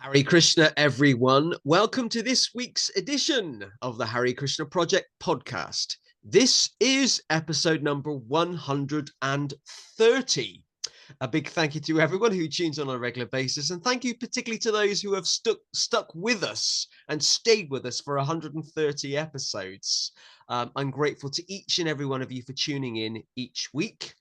Hare Krishna, everyone. Welcome to this week's edition of the Hare Krishna Project podcast. This is episode number 130. A big thank you to everyone who tunes in on a regular basis, and thank you particularly to those who have stuck with us and stayed with us for 130 episodes. I'm grateful to each and every one of you for tuning in each week.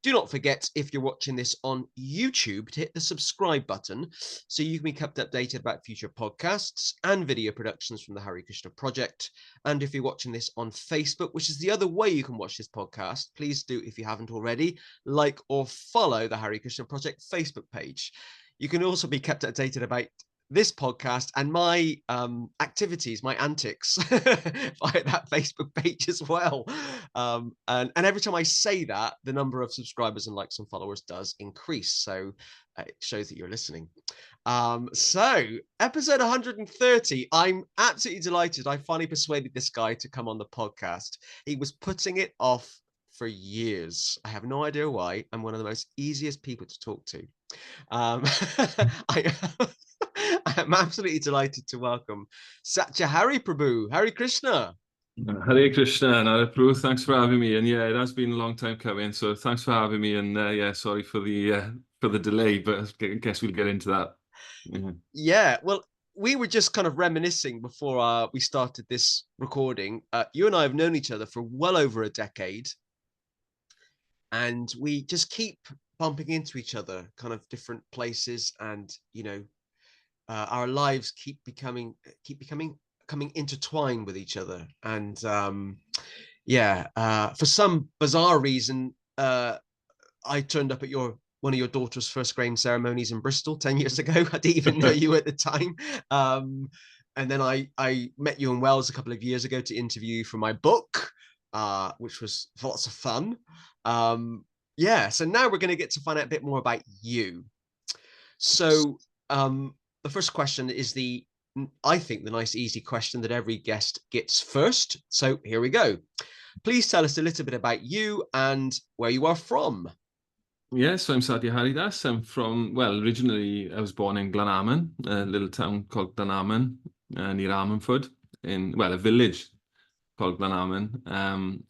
Do not forget, if you're watching this on YouTube, to hit the subscribe button so you can be kept updated about future podcasts and video productions from the Hare Krishna Project. And if you're watching this on Facebook, which is the other way you can watch this podcast, please do, if you haven't already, like or follow the Hare Krishna Project Facebook page. You can also be kept updated about this podcast and my activities, my antics via that Facebook page as well. And every time I say that, the number of subscribers and likes and followers does increase. So it shows that you're listening. So episode 130, I'm absolutely delighted. I finally persuaded this guy to come on the podcast. He was putting it off for years. I have no idea why. I'm one of the most easiest people to talk to. I am absolutely delighted to welcome Satya Hari Prabhu. Hare Krishna. Hare Krishna, Nara Prabhu, thanks for having me. And yeah, it has been a long time coming, so thanks for having me. And yeah, sorry for the delay, but I guess we'll get into that. Yeah, well, we were just kind of reminiscing before we started this recording. You and I have known each other for well over a decade, and we just keep bumping into each other, kind of different places, and our lives keep becoming coming intertwined with each other. And for some bizarre reason, I turned up at one of your daughter's first grade ceremonies in Bristol 10 years ago. I didn't even know you at the time. And then I met you in Wales a couple of years ago to interview you for my book, which was lots of fun. So now we're going to get to find out a bit more about you. So the first question is I think the nice, easy question that every guest gets first. So here we go. Please tell us a little bit about you and where you are from. Yes, so I'm Satya Hari. I'm from, originally I was born in Glenarman, a little town called Glenarman, near Ammanford, a village called Glenarman,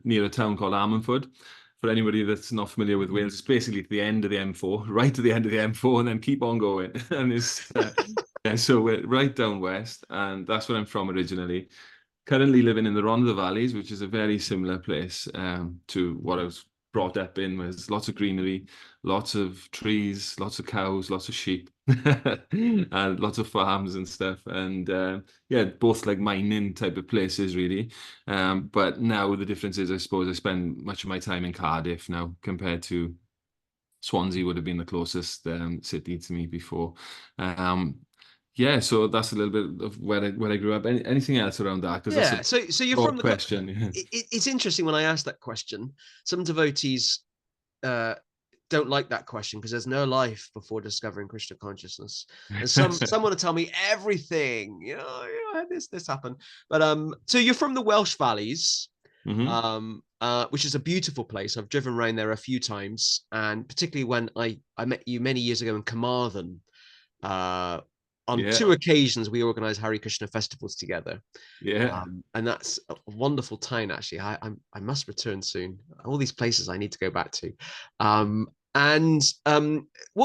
near a town called Ammanford. For anybody that's not familiar with Wales, it's basically at the end of the M4, right to the end of the M4, and then keep on going. And it's so we're right down west, and that's where I'm from originally. Currently living in the Welsh Valleys, which is a very similar place to what I was brought up in. There's lots of greenery, lots of trees, lots of cows, lots of sheep, and lots of farms and stuff. And both like mining type of places, really. But now the difference is, I suppose, I spend much of my time in Cardiff now compared to Swansea would have been the closest city to me before. So that's a little bit of where I grew up. Anything else around that? That's so you're from the question. It's interesting when I ask that question. Some devotees don't like that question because there's no life before discovering Krishna consciousness. And some want to tell me everything. This happened. But so you're from the Welsh Valleys, which is a beautiful place. I've driven around there a few times, and particularly when I met you many years ago in Carmarthen. On two occasions, we organized Hare Krishna festivals together. And that's a wonderful town, actually. I must return soon. All these places I need to go back to. What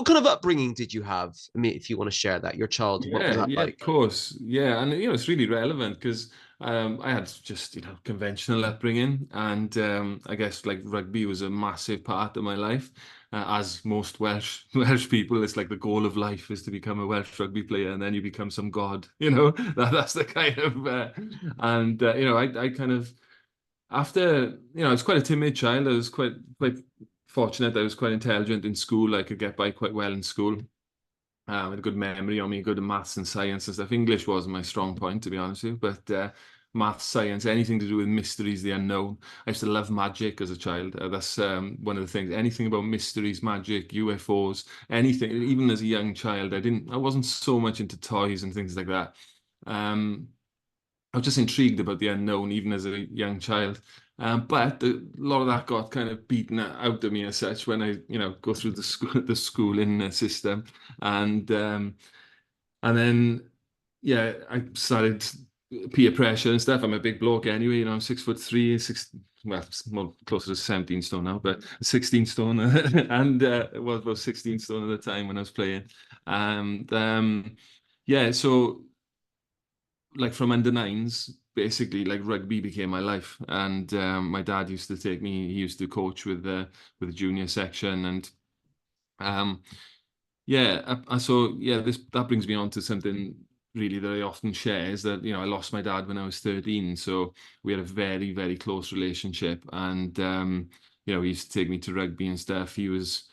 kind of upbringing did you have? I mean, if you want to share that, your childhood, what was that like? Of course. Yeah, and it's really relevant because I had just conventional upbringing, and I guess like rugby was a massive part of my life. As most Welsh people, it's like the goal of life is to become a Welsh rugby player, and then you become some god. That's the kind of I kind of, after I was quite a timid child. I was quite fortunate. I was quite intelligent in school. I could get by quite well in school. I had a good memory on me, good at maths and science and stuff. English wasn't my strong point, to be honest with you, but maths, science, anything to do with mysteries, the unknown. I used to love magic as a child. That's one of the things. Anything about mysteries, magic, UFOs, anything. Even as a young child, I wasn't so much into toys and things like that. I was just intrigued about the unknown, even as a young child. But a lot of that got kind of beaten out of me as such when I, go through the schooling system. And And then, yeah, I started peer pressure and stuff. I'm a big bloke anyway, you know, I'm 6'3", well, it's more closer to 17 stone now, but 16 stone, and it was about 16 stone at the time when I was playing. And yeah, so like from under nines, basically like rugby became my life. And my dad used to take me, he used to coach with the junior section, and um, yeah, so yeah, this that brings me on to something really that I often share is that, you know, I lost my dad when I was 13, so we had a very, very close relationship, and you know, he used to take me to rugby and stuff. He was,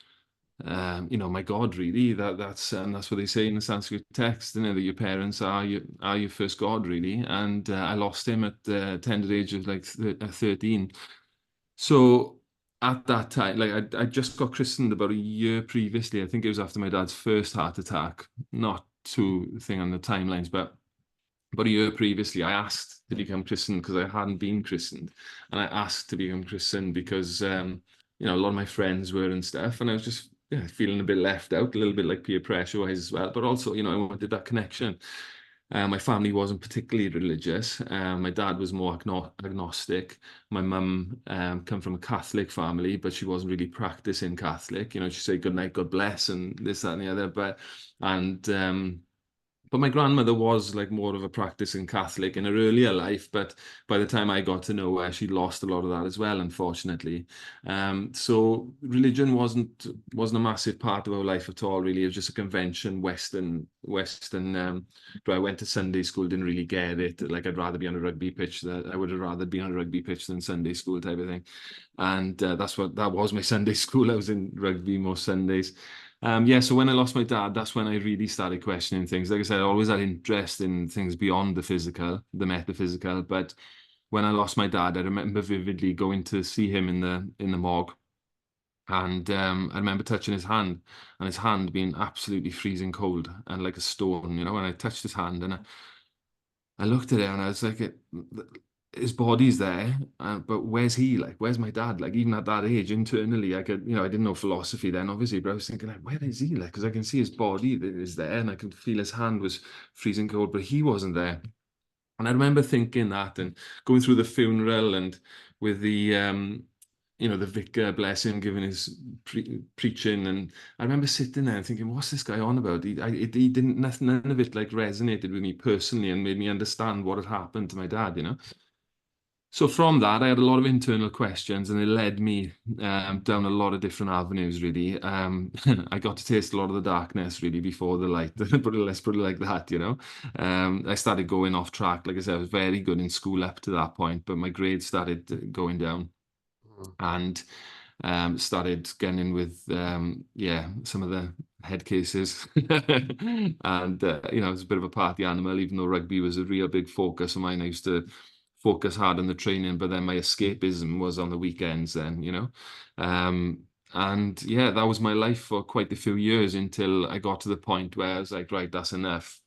you know, my God, really. That's what they say in the Sanskrit text, you know, that your parents are your first God, really. And I lost him at the tender age of like 13. So at that time, like I just got christened about a year previously. I think it was after my dad's first heart attack. Not to thing on the timelines, but about a year previously, I asked to become christened because I hadn't been christened, and I asked to become christened because you know, a lot of my friends were and stuff, and I was just, yeah, feeling a bit left out, a little bit like peer pressure wise as well, but also, you know, I wanted that connection. My family wasn't particularly religious. My dad was more agnostic. My mum come from a Catholic family, but she wasn't really practicing Catholic. You know, she said good night, God bless, and this, that, and the other. And but my grandmother was like more of a practicing Catholic in her earlier life, but by the time I got to know her, she'd lost a lot of that as well, unfortunately. So religion wasn't a massive part of our life at all, really. It was just a convention, Western. But I went to Sunday school, didn't really get it. Like I'd rather be on a rugby pitch. That I would have rather been on a rugby pitch than Sunday school type of thing. And that was my Sunday school. I was in rugby most Sundays. Yeah, so when I lost my dad, that's when I really started questioning things. Like I said, I always had interest in things beyond the physical, the metaphysical. But when I lost my dad, I remember vividly going to see him in the morgue, and I remember touching his hand, and his hand being absolutely freezing cold and like a stone, you know. And I touched his hand, and I looked at it, and I was like, his body's there, but where's he? Like, where's my dad? Like, even at that age, internally, I could, you know, I didn't know philosophy then, obviously, but I was thinking, like, where is he? Like, because I can see his body that is there, and I could feel his hand was freezing cold, but he wasn't there. And I remember thinking that, and going through the funeral, and with the you know, the vicar, bless him, giving his preaching, and I remember sitting there and thinking, what's this guy on about? He didn't, none of it like resonated with me personally and made me understand what had happened to my dad, you know. So from that, I had a lot of internal questions, and it led me down a lot of different avenues, really. I got to taste a lot of the darkness, really, before the light. Let's put it like that, you know. I started going off track. Like I said, I was very good in school up to that point, but my grades started going down, Mm. and started getting in with yeah, some of the head cases. And you know, I was a bit of a party animal, even though rugby was a real big focus of mine. I used to focus hard on the training, but then my escapism was on the weekends then, you know. um and yeah, that was my life for quite a few years until I got to the point where I was like, right, that's enough.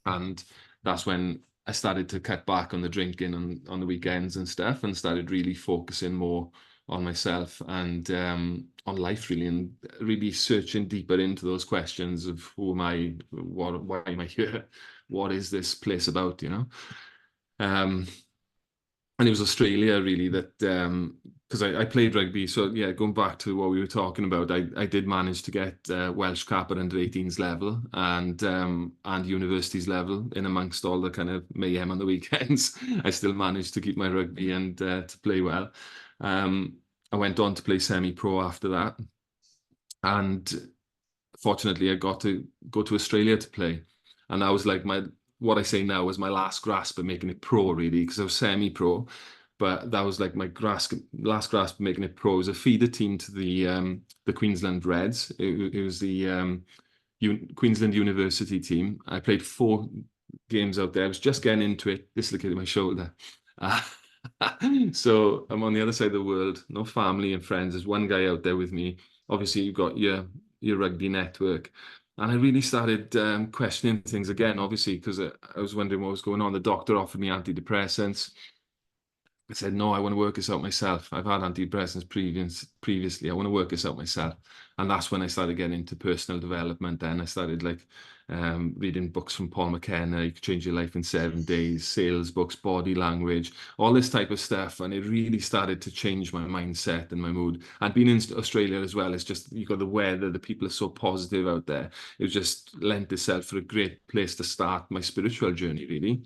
And that's when I started to cut back on the drinking on the weekends and stuff, and started really focusing more on myself and on life, really, and really searching deeper into those questions of who am I, why am I here, what is this place about, you know. Um, and it was Australia really that because I played rugby. So yeah, going back to what we were talking about, I did manage to get Welsh Cup at under 18s level, and universities level in amongst all the kind of mayhem on the weekends. I still managed to keep my rugby and to play well. I went on to play semi-pro after that, and fortunately, I got to go to Australia to play, and that was like my, what I say now was my last grasp at making it pro, really, because I was semi-pro, but that was like my last grasp at making it pro. It was a feeder team to the Queensland Reds. It was the Queensland University team. I played 4 games out there. I was just getting into it, dislocated my shoulder. Uh, so I'm on the other side of the world, no family and friends. There's one guy out there with me. Obviously, you've got your rugby network. And I really started questioning things again, obviously, because I was wondering what was going on. The doctor offered me antidepressants. I said, no, I want to work this out myself. I've had antidepressants previously. I want to work this out myself. And that's when I started getting into personal development. Then I started like reading books from Paul McKenna, You Could Change Your Life in 7 Days, sales books, body language, all this type of stuff. And it really started to change my mindset and my mood. And being in Australia as well, it's just, you got the weather, the people are so positive out there. It just lent itself for a great place to start my spiritual journey, really.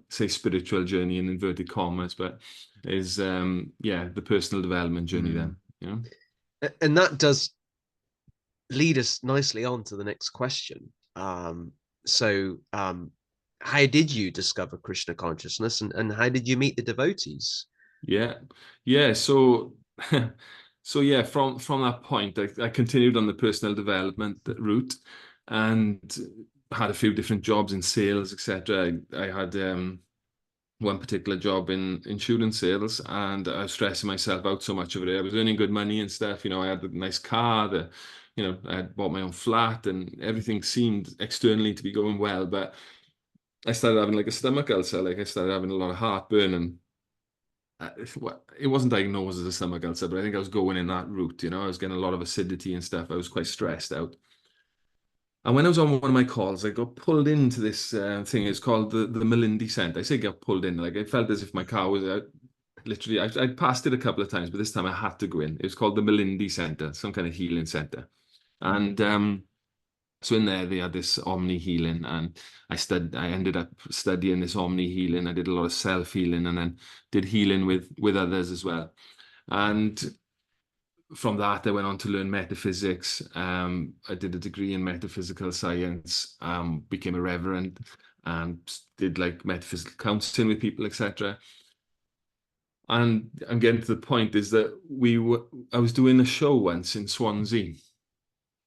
Say spiritual journey in inverted commas, but is the personal development journey then, And that does lead us nicely on to the next question. So how did you discover Krishna consciousness, and how did you meet the devotees? Yeah. So from that point, I continued on the personal development route and had a few different jobs in sales, etc. I had one particular job in insurance sales, and I was stressing myself out so much over it. I was earning good money and stuff. I had a nice car, I had bought my own flat, and everything seemed externally to be going well. But I started having like a stomach ulcer, like I started having a lot of heartburn, and it wasn't diagnosed as a stomach ulcer, but I think I was going in that route. I was getting a lot of acidity and stuff. I was quite stressed out. And when I was on one of my calls, I got pulled into this thing. It's called the Malindi Centre. I say got pulled in, like I felt as if my car was out. Literally, I passed it a couple of times, but this time I had to go in. It was called the Malindi Centre, some kind of healing centre. And so in there, they had this Omni healing, and I ended up studying this Omni healing. I did a lot of self healing, and then did healing with others as well. And from that, I went on to learn metaphysics. I did a degree in metaphysical science, became a reverend, and did like metaphysical counseling with people, etc. And I'm getting to the point is that I was doing a show once in Swansea,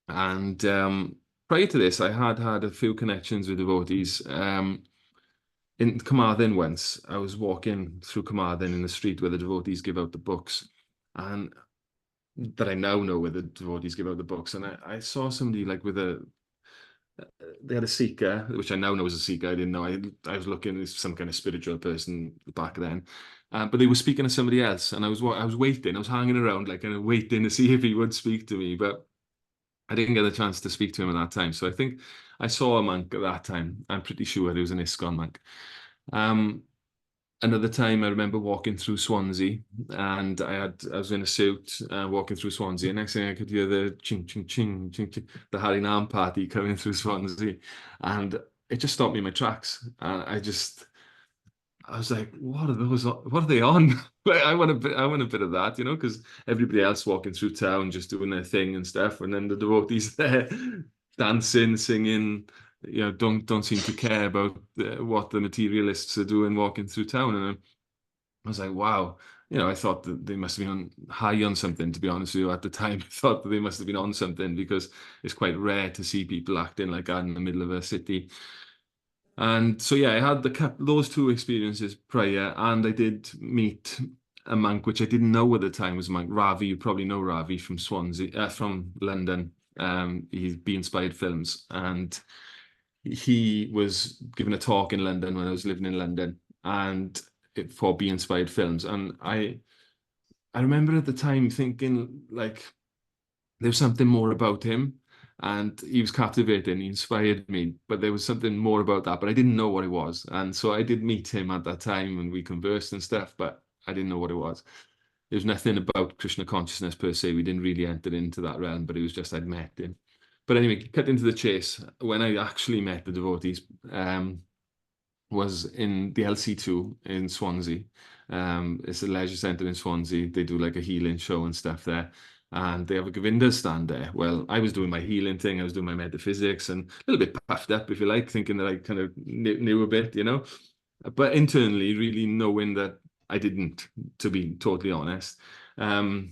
and prior to this, I had a few connections with devotees. In Carmarthen once, I was walking through Carmarthen in the street where the devotees give out the books, and that I now know where the devotees give out the books. And I saw somebody like they had a seeker, which I now know is a seeker. I didn't know. I was looking as some kind of spiritual person back then. But they were speaking to somebody else, and I was waiting. I was hanging around, like kind of waiting to see if he would speak to me, but I didn't get a chance to speak to him at that time. So I think I saw a monk at that time. I'm pretty sure he was an ISKCON monk. Another time I remember walking through Swansea, and I was in a suit walking through Swansea, and next thing I could hear the ching ching ching ching ching, the Hare party coming through Swansea, and it just stopped me in my tracks. And I was like, what are those? What are they on? Like, I want a bit of that, because everybody else walking through town just doing their thing and stuff, and then the devotees there dancing, singing, don't seem to care about what the materialists are doing walking through town. And I was like, wow. I thought that they must have been high on something, to be honest with you. At the time, I thought that they must have been on something, because it's quite rare to see people acting like that in the middle of a city. And so, yeah, I had those two experiences prior, and I did meet a monk, which I didn't know at the time was a monk. Ravi, you probably know Ravi from Swansea, from London. He's Be Inspired Films, and he was giving a talk in London when I was living in London, and for Be Inspired Films. And I remember at the time thinking, like, there's something more about him, and he was captivating, he inspired me, but there was something more about that, but I didn't know what it was. And so I did meet him at that time, and we conversed and stuff, but I didn't know what it was. There was nothing about Krishna consciousness per se. We didn't really enter into that realm, but it was just I'd met him. But anyway, cut into the chase. When I actually met the devotees, was in the LC2 in Swansea. It's a leisure centre in Swansea. They do like a healing show and stuff there. And they have a Govinda stand there. Well, I was doing my healing thing. I was doing my metaphysics, and a little bit puffed up, if you like, thinking that I kind of knew a bit, But internally, really knowing that I didn't, to be totally honest. Prior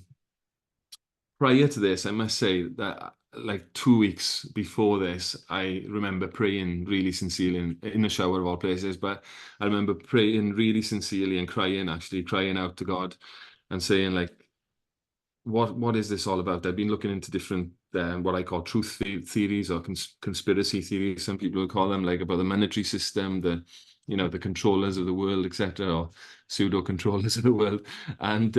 to this, I must say that like 2 weeks before this, I remember praying really sincerely in the shower of all places, but I remember praying really sincerely and actually crying out to God and saying, like, what is this all about? I've been looking into different what I call truth theories or conspiracy theories, some people would call them, like about the monetary system, the you know, the controllers of the world, etc., or pseudo controllers of the world. And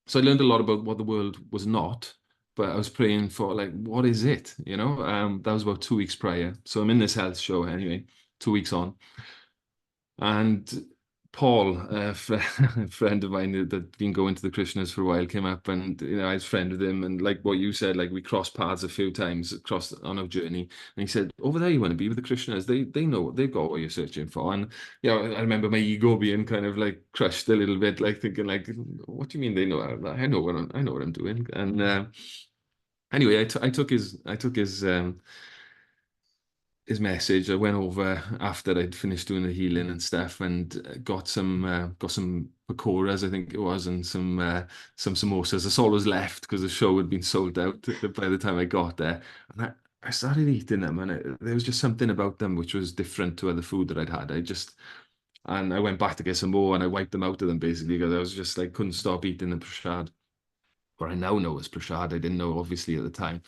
so I learned a lot about what the world was not, but I was praying for, like, what is it? You know, that was about 2 weeks prior. So I'm in this health show anyway, 2 weeks on. And Paul, a friend of mine that'd been going to the Krishnas for a while, came up, and you know, I was friend with him, and like what you said, like we crossed paths a few times across on our journey. And he said, "Over there, you want to be with the Krishnas? They know, they've got what you're searching for." And you know, I remember my ego being kind of like crushed a little bit, like thinking, like, "What do you mean they know? I know I know what I'm doing." And anyway, I took his message. I went over after I'd finished doing the healing and stuff, and got some pakoras, I think it was, and some samosas. That's all was left because the show had been sold out by the time I got there. And I started eating them, and there was just something about them which was different to other food that I'd had. And I went back to get some more, and I wiped them out of them basically because I was just like couldn't stop eating the prasad. Or I now know it's prasad. I didn't know obviously at the time.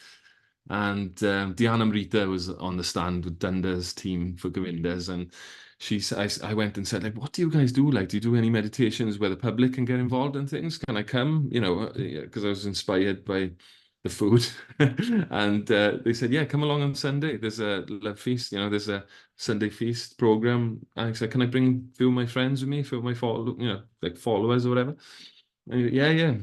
And Diana Amrita was on the stand with Dunda's team for Govindas, and I went and said, like, what do you guys do? Like, do you do any meditations where the public can get involved in things? Can I come? You know, because I was inspired by the food. And they said, yeah, come along on Sunday. There's a love feast, you know, there's a Sunday feast program. And I said, can I bring a few of my friends with me, for my like followers or whatever? Yeah, yeah.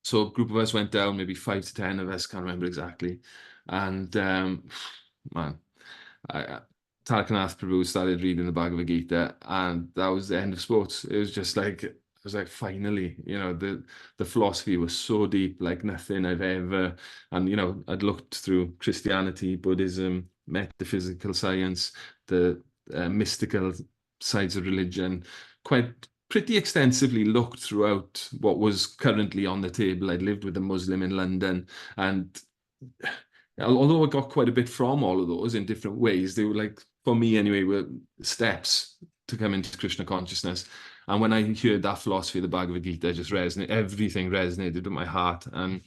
So a group of us went down, maybe 5 to 10 of us, can't remember exactly. And man, I, Tarkanath Prabhu started reading the Bhagavad Gita, and that was the end of sports. It was just like, I was like, finally, you know, the philosophy was so deep, like nothing I've ever. And you know, I'd looked through Christianity, Buddhism, metaphysical science, the mystical sides of religion, quite pretty extensively looked throughout what was currently on the table. I'd lived with a Muslim in London, and although I got quite a bit from all of those in different ways, they were like, for me anyway, were steps to come into Krishna consciousness. And when I heard that philosophy of the Bhagavad Gita, just resonated, everything resonated with my heart. And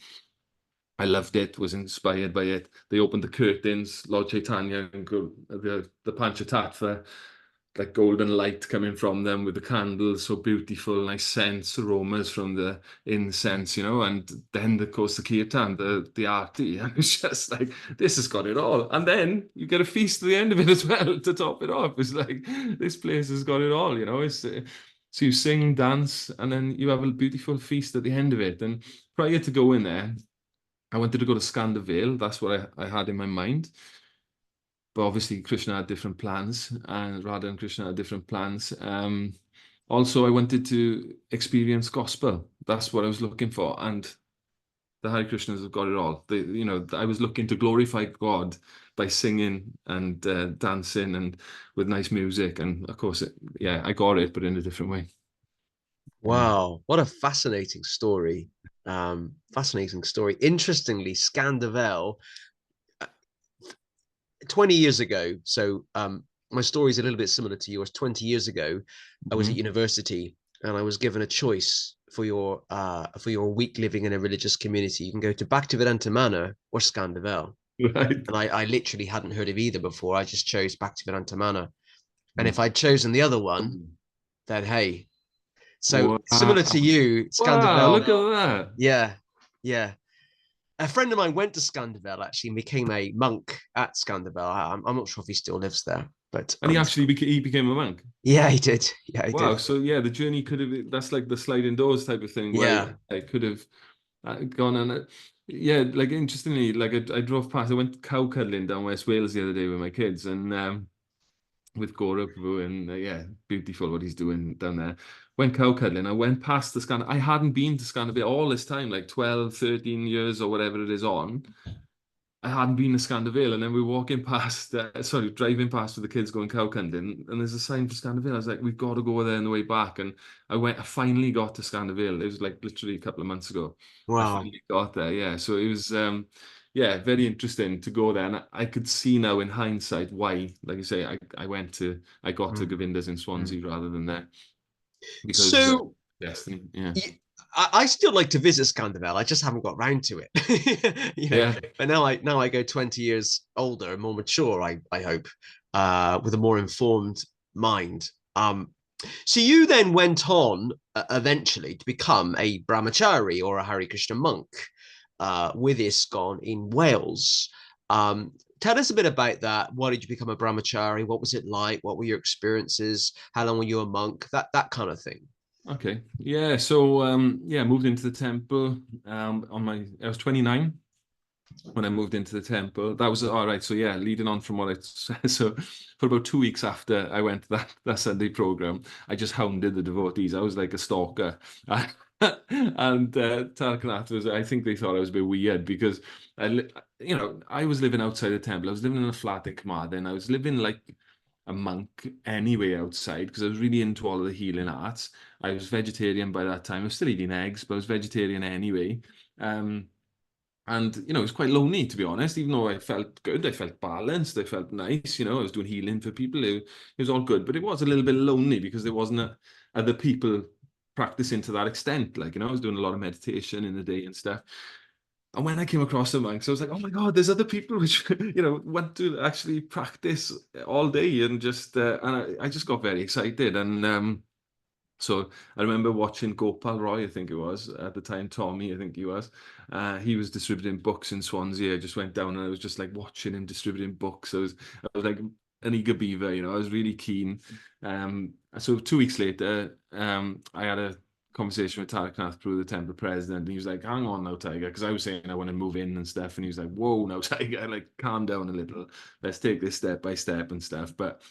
I loved it, was inspired by it. They opened the curtains, Lord Chaitanya and the Panchatattva, like golden light coming from them with the candles, so beautiful, nice scents, aromas from the incense, you know, and then of course the kirtan, the arti, and it's just like, this has got it all. And then you get a feast at the end of it as well to top it off. It's like, this place has got it all, you know. It's so you sing, dance, and then you have a beautiful feast at the end of it. And prior to going there, I wanted to go to Skandervale. That's what I had in my mind. But obviously Krishna had different plans, and Radha and Krishna had different plans. Also, I wanted to experience gospel. That's what I was looking for. And the Hare Krishnas have got it all. You know, I was looking to glorify God by singing and dancing and with nice music. And of course, yeah, I got it, but in a different way. Wow, what a fascinating story. Fascinating story. Interestingly, Scandival, 20 years ago, so my story is a little bit similar to yours. 20 years ago, I was at university and I was given a choice for your week living in a religious community. You can go to Bhaktivedanta Manor or Scandival. Right. And I literally hadn't heard of either before. I just chose Bhaktivedanta Manor. And if I'd chosen the other one, then hey. So similar to Wow. you, Wow, Scandival. look at that. Yeah, yeah. A friend of mine went to Scandival actually and became a monk at Scandival. I'm not sure if he still lives there, but And he became a monk. yeah, he did. Yeah, he Wow. did. So yeah, the journey could have, that's like the sliding doors type of thing Yeah. where I could have gone on it. Yeah, like interestingly, like I drove past, I went cow cuddling down West Wales the other day with my kids, and with Gora Prabhu, and yeah, beautiful what he's doing down there. Went cow cuddling. I went past the scan. I hadn't been to Scandival all this time, like 12, 13 years or whatever it is on. I hadn't been to Scandival, and then we were walking past, driving past with the kids going cow cuddling, and there's a sign for Scandival. I was like, we've got to go there on the way back. And I finally got to Scandival. It was like literally a couple of months ago. I Wow. finally got there, yeah. So it was, yeah, very interesting to go there. And I could see now in hindsight why, like you say, I got to Mm. Govinda's in Swansea rather than there because So destiny, yeah. I still like to visit Scandival. I just haven't got round to it. Yeah. But now I go 20 years older and more mature, I hope, with a more informed mind. So you then went on eventually to become a brahmachari or a Hare Krishna monk with ISKCON in Wales. Tell us a bit about that. Why did you become a brahmachari? What was it like? What were your experiences? How long were you a monk? That kind of thing. Okay. Yeah. So yeah, moved into the temple I was 29 when I moved into the temple. That was all right. So yeah, leading on from what I said. So for about 2 weeks after I went to that Sunday program, I just hounded the devotees. I was like a stalker. And Talkanath was, I think they thought I was a bit weird because I was living outside the temple. I was living in a flat in Carmarthen. I was living like a monk anyway outside because I was really into all of the healing arts. I was vegetarian by that time. I was still eating eggs, but I was vegetarian anyway. And it was quite lonely, to be honest. Even though I felt good, I felt balanced, I felt nice. I was doing healing for people. It was all good, but it was a little bit lonely because there wasn't other people practicing to that extent. Like, I was doing a lot of meditation in the day and stuff. And when I came across the monks, I was like, oh my God, there's other people which, want to actually practice all day and I just got very excited. And so I remember watching Gopal Roy, I think it was, at the time, Tommy, I think he was. He was distributing books in Swansea. I just went down and I was just like watching him distributing books. I was like an eager beaver, I was really keen. So 2 weeks later, I had a conversation with Taraknath through the temple president, and he was like, hang on now, Tiger, because I was saying I want to move in and stuff, and he was like, whoa, now, Tiger, like, calm down a little. Let's take this step by step and stuff. But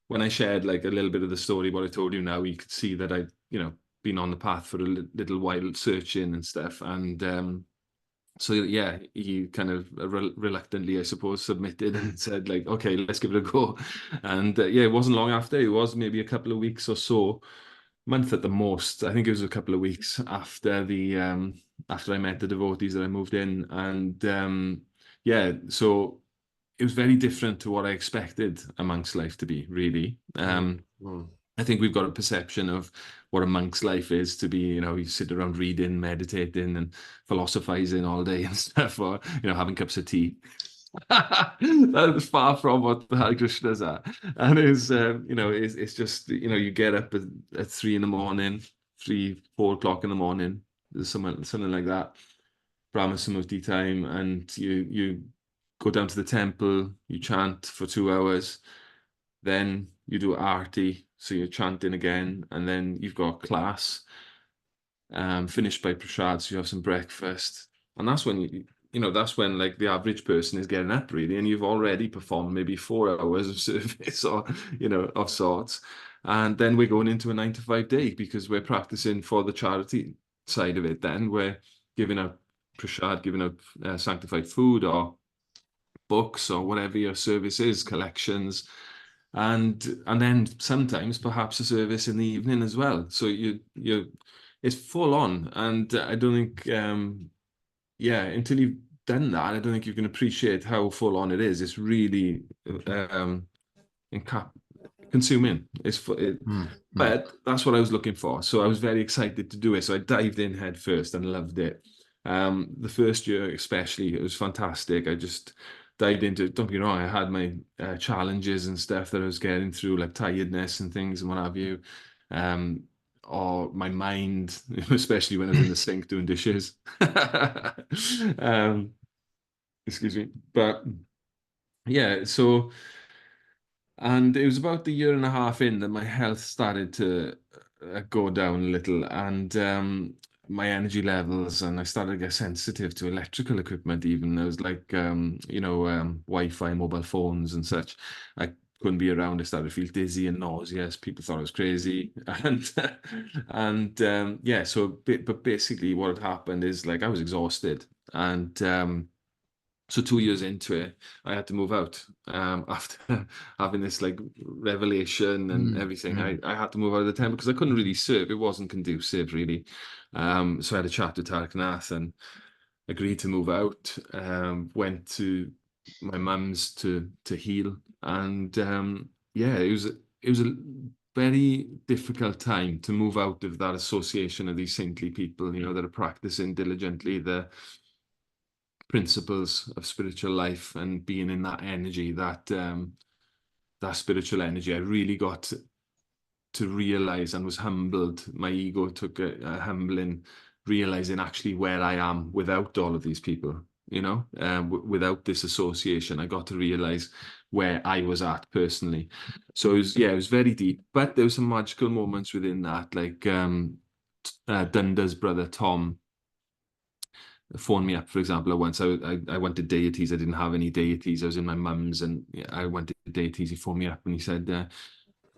when I shared like a little bit of the story, what I told you now, you could see that I'd, been on the path for a little while searching and stuff. And so yeah, he kind of reluctantly, I suppose, submitted and said like, okay, let's give it a go. And yeah, it wasn't long after. It was maybe a couple of weeks or so, month at the most. I think it was a couple of weeks after after I met the devotees that I moved in. And yeah, so it was very different to what I expected a monk's life to be, really. Mm. I think we've got a perception of what a monk's life is to be, you sit around reading, meditating, and philosophizing all day and stuff, or, having cups of tea. That was far from what the Hare Krishnas are. And it's just, you get up at 3 in the morning, 3, 4 o'clock in the morning, something like that, Brahma Samurti time, and you go down to the temple, you chant for 2 hours, then you do arti, so you're chanting again, and then you've got class, finished by prasad, so you have some breakfast, and that's when that's when like the average person is getting up really, and you've already performed maybe 4 hours of service or of sorts, and then we're going into a 9 to 5 day because we're practicing for the charity side of it. Then we're giving out prasad, giving out sanctified food or books or whatever your service is, collections, and then sometimes perhaps a service in the evening as well. So it's full on, and I don't think yeah, until you've done that, I don't think you can appreciate how full on it is. It's really consuming. Mm. Mm. But that's what I was looking for. So I was very excited to do it. So I dived in head first and loved it. The first year, especially, it was fantastic. I just dived into it. Don't get me wrong, I had my challenges and stuff that I was getting through, like tiredness and things and what have you. Or my mind, especially when I was in the sink doing dishes. um, excuse me. But yeah, so. And it was about a year and a half in that my health started to go down a little, and my energy levels, and I started to get sensitive to electrical equipment. Even there was like Wi-Fi, mobile phones, and such. I couldn't be around. I started to feel dizzy and nauseous. People thought I was crazy, and yeah. So, but basically, what had happened is like I was exhausted, and so 2 years into it, I had to move out after having this like revelation and Mm. everything. Mm. I had to move out of the temple because I couldn't really serve. It wasn't conducive, really. So I had a chat with Taraknath and agreed to move out. Went to my mum's to heal, and yeah, it was a very difficult time to move out of that association of these saintly people, that are practicing diligently the principles of spiritual life and being in that energy, that that spiritual energy. I really got to realize and was humbled. My ego took a humbling, realizing actually where I am without all of these people, without this association. I got to realize where I was at personally. So it was very deep, but there were some magical moments within that, like Dunda's brother Tom phoned me up, for example, once I went to deities. I didn't have any deities. I was in my mum's, and I went to deities. He phoned me up and he said,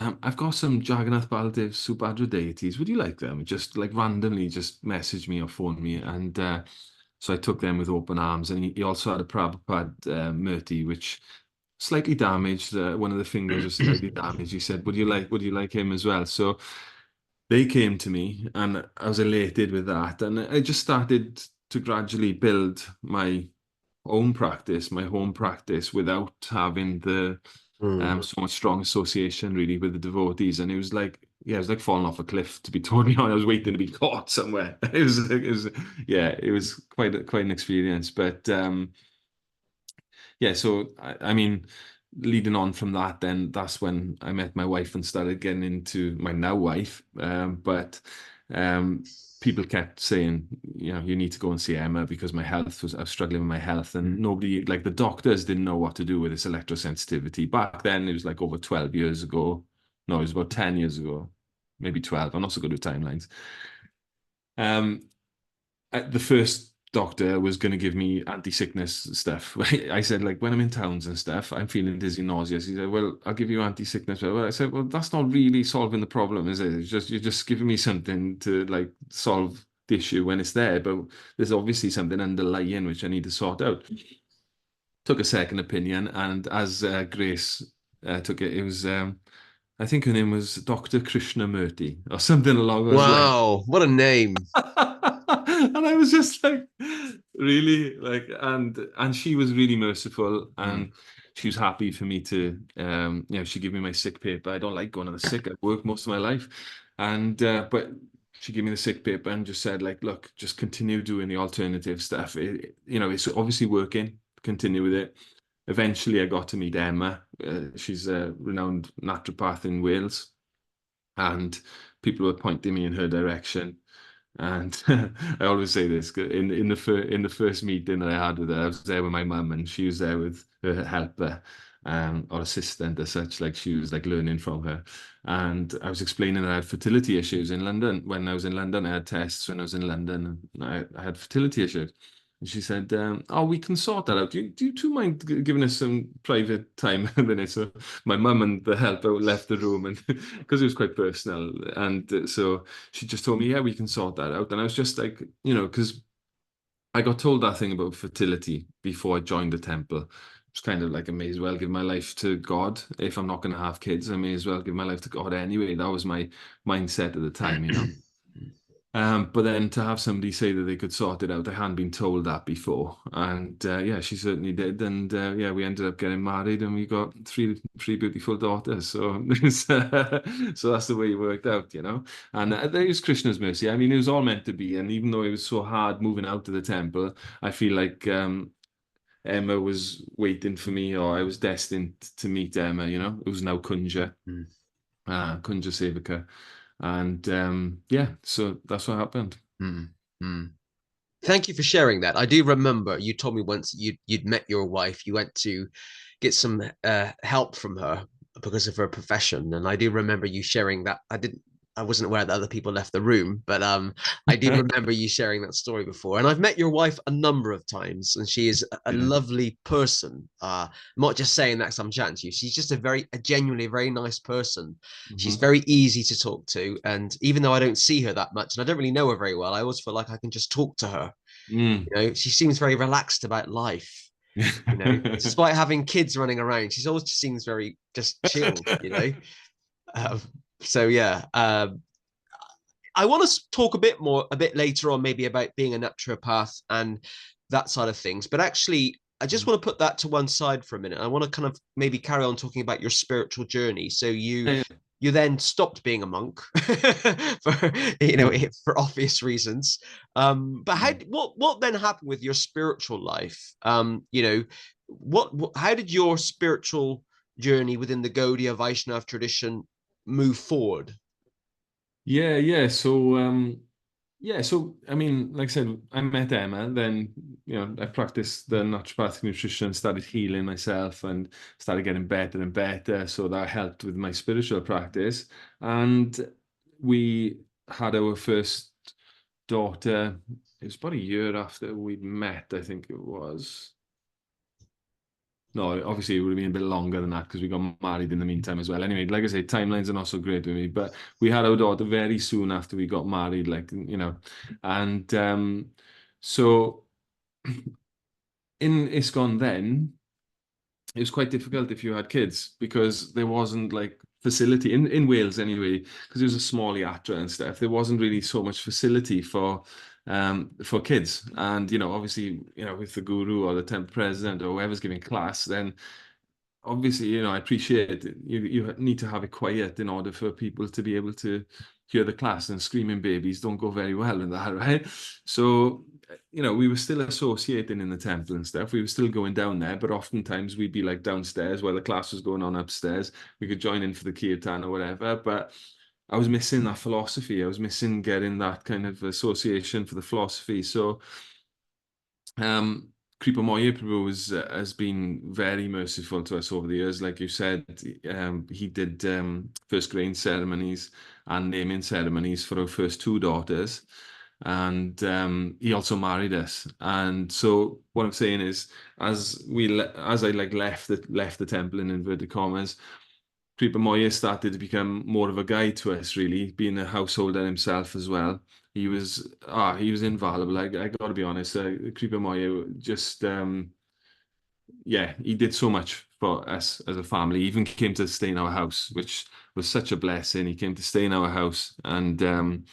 I've got some Jagannath Baldev Subhadra deities. Would you like them? Just like randomly just message me or phone me. And so I took them with open arms. And he also had a Prabhupada Murti, which slightly damaged. One of the fingers was slightly damaged. He said, would you like him as well? So they came to me and I was elated with that. And I just started to gradually build my own practice, my home practice, without having the so much strong association really with the devotees. And it was like, it was like falling off a cliff, to be totally honest. I was waiting to be caught somewhere. It was quite an experience. But so I mean, leading on from that, then that's when I met my wife and started getting into my now wife. But people kept saying, you need to go and see Emma, because I was struggling with my health, and nobody, like the doctors, didn't know what to do with this electrosensitivity. Back then, it was like over 12 years ago. No, it was about 10 years ago, maybe 12. I'm not so good with timelines. The first doctor was going to give me anti-sickness stuff. I said, like, when I'm in towns and stuff, I'm feeling dizzy, nauseous. He said, well, I'll give you anti-sickness. Well, I said, well, that's not really solving the problem, is it? You're just giving me something to like solve the issue when it's there, but there's obviously something underlying which I need to sort out. Took a second opinion, and as Grace took it, it was I think her name was Dr. Krishna Murti or something along those lines. Wow, what a name. And I was just like, really, like, and she was really merciful, and she was happy for me to she gave me my sick paper. I don't like going on the sick. I've worked most of my life, and but she gave me the sick paper and just said, like, look, just continue doing the alternative stuff. It's obviously working. Continue with it. Eventually I got to meet Emma. She's a renowned naturopath in Wales, and people were pointing me in her direction. And I always say this, in the first meeting that I had with her, I was there with my mum, and she was there with her helper, or assistant as such. Like, she was like learning from her. And I was explaining that I had fertility issues in London. When I was in London, I had tests when I was in London, and I had fertility issues. And she said, oh, we can sort that out. Do you two mind giving us some private time a minute? So my mum and the helper left the room, and because it was quite personal. And so she just told me, yeah, we can sort that out. And I was just like, because I got told that thing about fertility before I joined the temple. It's kind of like, I may as well give my life to God. If I'm not going to have kids, I may as well give my life to God anyway. That was my mindset at the time. But then to have somebody say that they could sort it out, I hadn't been told that before. And she certainly did. And we ended up getting married, and we got three beautiful daughters. So so that's the way it worked out. And there was Krishna's mercy. I mean, it was all meant to be. And even though it was so hard moving out of the temple, I feel like Emma was waiting for me, or I was destined to meet Emma. It was now Kunja, Kunja Sevika. And so that's what happened. Thank you for sharing that. I do remember you told me once you'd met your wife. You went to get some help from her because of her profession, and I do remember you sharing that. I wasn't aware that other people left the room, but I do remember you sharing that story before. And I've met your wife a number of times, and she is a lovely person. I'm not just saying that because I'm chatting to you. She's just a genuinely very nice person. She's very easy to talk to, and even though I don't see her that much, and I don't really know her very well, I always feel like I can just talk to her. She seems very relaxed about life. Despite having kids running around, she's always just seems very just chilled. So yeah, I want to talk a bit later on, maybe about being a naturopath and that side of things. But actually, I just want to put that to one side for a minute. I want to kind of maybe carry on talking about your spiritual journey. So you then stopped being a monk for for obvious reasons. But what then happened with your spiritual life? How did your spiritual journey within the Gaudiya Vaishnav tradition move forward? Yeah. So I mean, like I said, I met Emma, then I practiced the naturopathic nutrition, started healing myself, and started getting better and better. So that helped with my spiritual practice. And we had our first daughter. It was about a year after we'd met, I think it was. No, obviously it would have been a bit longer than that because we got married in the meantime as well. Anyway, like I say, timelines are not so great with me, but we had our daughter very soon after we got married, and so in ISKCON then, it was quite difficult if you had kids because there wasn't like facility in Wales anyway, because it was a small yatra and stuff. There wasn't really so much facility for kids. And obviously, with the guru or the temple president or whoever's giving class, then obviously, I appreciate it. You need to have it quiet in order for people to be able to hear the class, and screaming babies don't go very well in that, right? So, we were still associating in the temple and stuff. We were still going down there, but oftentimes we'd be like downstairs while the class was going on upstairs. We could join in for the kirtan or whatever, but I was missing that philosophy. I was missing getting that kind of association for the philosophy. So, um, Kripa Moya Prabhu has been very merciful to us over the years. Like you said, he did first grain ceremonies and naming ceremonies for our first two daughters. And he also married us. And so what I'm saying is, as I like left the temple in inverted commas, Kripa Moya started to become more of a guide to us, really, being a householder himself as well. He was invaluable. I got to be honest. Kripa Moya just he did so much for us as a family. He even came to stay in our house, which was such a blessing. He came to stay in our house, and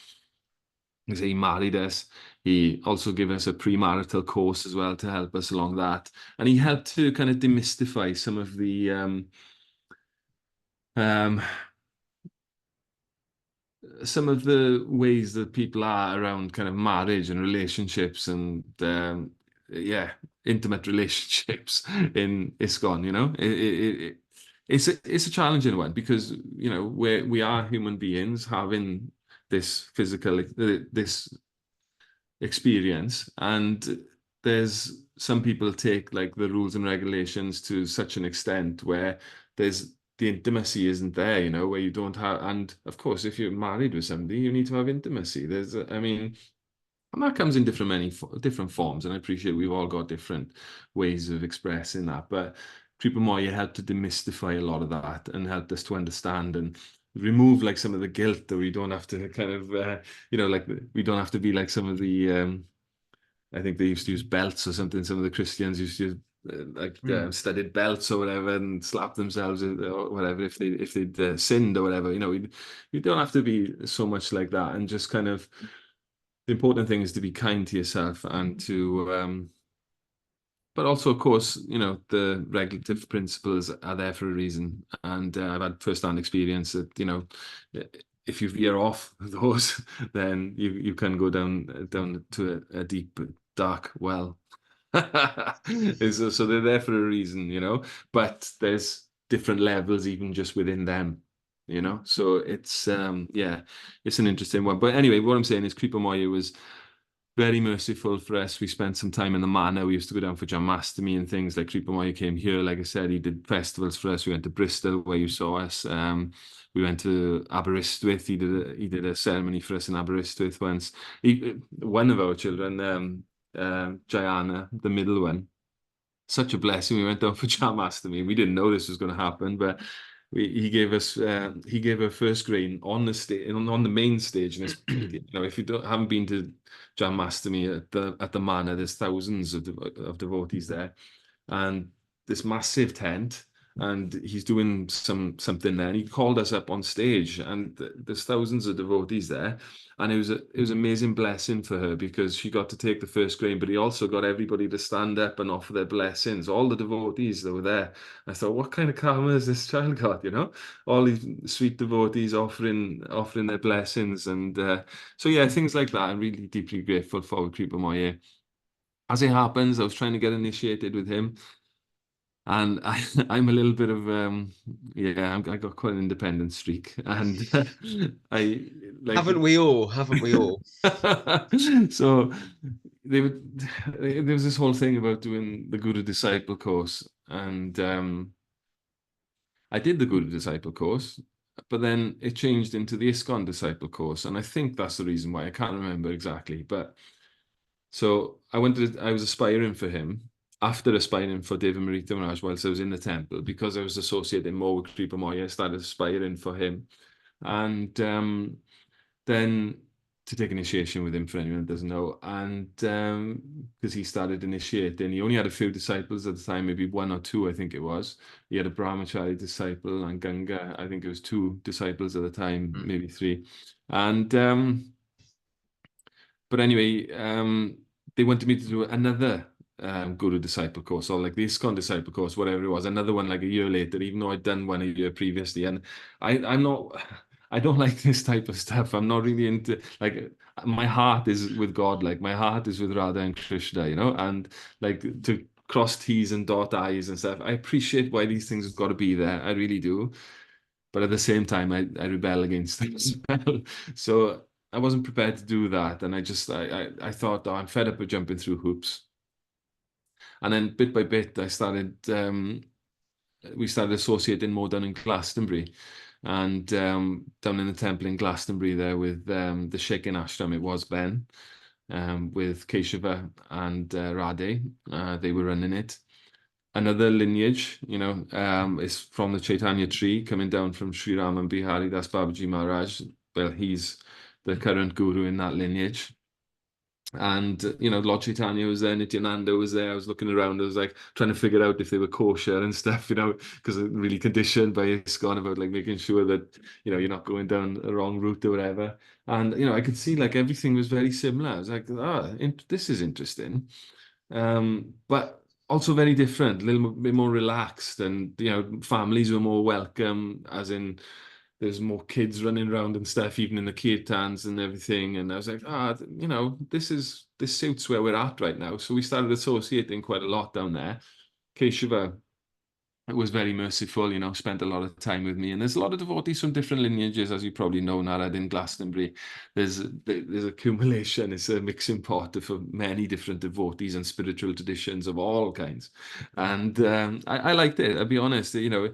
he married us. He also gave us a premarital course as well to help us along that, and he helped to kind of demystify um, some of the ways that people are around kind of marriage and relationships and intimate relationships in ISKCON. It's a challenging one because we are human beings having this physical this experience, and there's some people take like the rules and regulations to such an extent where there's the intimacy isn't there, where you don't have, and of course, if you're married with somebody, you need to have intimacy. I mean, and that comes in different forms, and I appreciate we've all got different ways of expressing that. But Kripa Moya helped to demystify a lot of that and helped us to understand and remove like some of the guilt that we don't have to kind of, like we don't have to be like some of the, I think they used to use belts or something. Some of the Christians used to use studded belts or whatever and slap themselves or whatever if they'd sinned or whatever. You don't have to be so much like that, and just kind of the important thing is to be kind to yourself and to but also of course the regulative principles are there for a reason, and I've had first-hand experience that if you veer off those then you can go down to a deep dark well. So they're there for a reason, but there's different levels even just within them. So it's it's an interesting one. But anyway, what I'm saying is Kripa Moya was very merciful for us. We spent some time in the manor. We used to go down for Janmashtami and things. Like Kripa Moya came here, like I said, he did festivals for us. We went to Bristol where you saw us. We went to Aberystwyth. He did a ceremony for us in Aberystwyth once. One of our children, Jayana, the middle one, such a blessing. We went down for Janmashtami. We didn't know this was going to happen, but he gave her first grain on the stage, on the main stage. And it's, if you haven't been to Janmashtami at the manor, there's thousands of devotees there, and this massive tent. And he's doing something there, and he called us up on stage, and there's thousands of devotees there, and it was an amazing blessing for her because she got to take the first grain, but he also got everybody to stand up and offer their blessings, all the devotees that were there. I thought, what kind of karma has this child got? All these sweet devotees offering their blessings, and so yeah, things like that. I'm really deeply grateful for Kripa Moya. As it happens, I was trying to get initiated with him. And I'm a little bit of yeah, I got quite an independent streak, and I like Haven't we all? Haven't we all? so they would there was this whole thing about doing the Guru Disciple course, and I did the Guru Disciple course, but then it changed into the ISKCON Disciple course, and I think that's the reason why. I can't remember exactly, but so I was aspiring for him after aspiring for David Marita Maharaj whilst I was in the temple, because I was associating more with Kripa Moya. I started aspiring for him, and then to take initiation with him, for anyone that doesn't know, and because he started initiating, he only had a few disciples at the time, maybe one or two, I think it was. He had a brahmachari disciple, and Ganga, I think it was two disciples at the time, Mm. maybe three. And but anyway, they wanted me to do another Guru Disciple course, or like the ISKCON Disciple course, whatever it was, another one like a year later, even though I'd done one a year previously. And I'm not, I don't like this type of stuff. I'm not really into, like, my heart is with God, like my heart is with Radha and Krishna, you know, and like to cross T's and dot I's and stuff. I appreciate why these things have got to be there. I really do. But at the same time, I rebel against them as well. So I wasn't prepared to do that. And I thought, oh, I'm fed up with jumping through hoops. And then bit by bit, we started associating more down in Glastonbury, and down in the temple in Glastonbury there with the Shaken Ashram, it was then, with Keshava and Radhe. They were running it. Another lineage, you know, is from the Chaitanya tree, coming down from Sri Ram and Bihari Das Babaji Maharaj. Well, he's the current guru in that lineage. And, you know, Lord Chaitanya was there, Nityananda was there. I was looking around, I was like trying to figure out if they were kosher and stuff, you know, because I'm really conditioned by ISKCON about like making sure that, you know, you're not going down a wrong route or whatever. And, you know, I could see like everything was very similar. I was like, ah, this is interesting. But also very different, a little bit more relaxed, and you know, families were more welcome, as in there's more kids running around and stuff, even in the kirtans and everything. And I was like, you know, this suits where we're at right now. So we started associating quite a lot down there. Keshava was very merciful, you know, spent a lot of time with me. And there's a lot of devotees from different lineages, as you probably know, Narad, in Glastonbury. There's accumulation, it's a mixing pot of many different devotees and spiritual traditions of all kinds. And I liked it, I'll be honest, you know,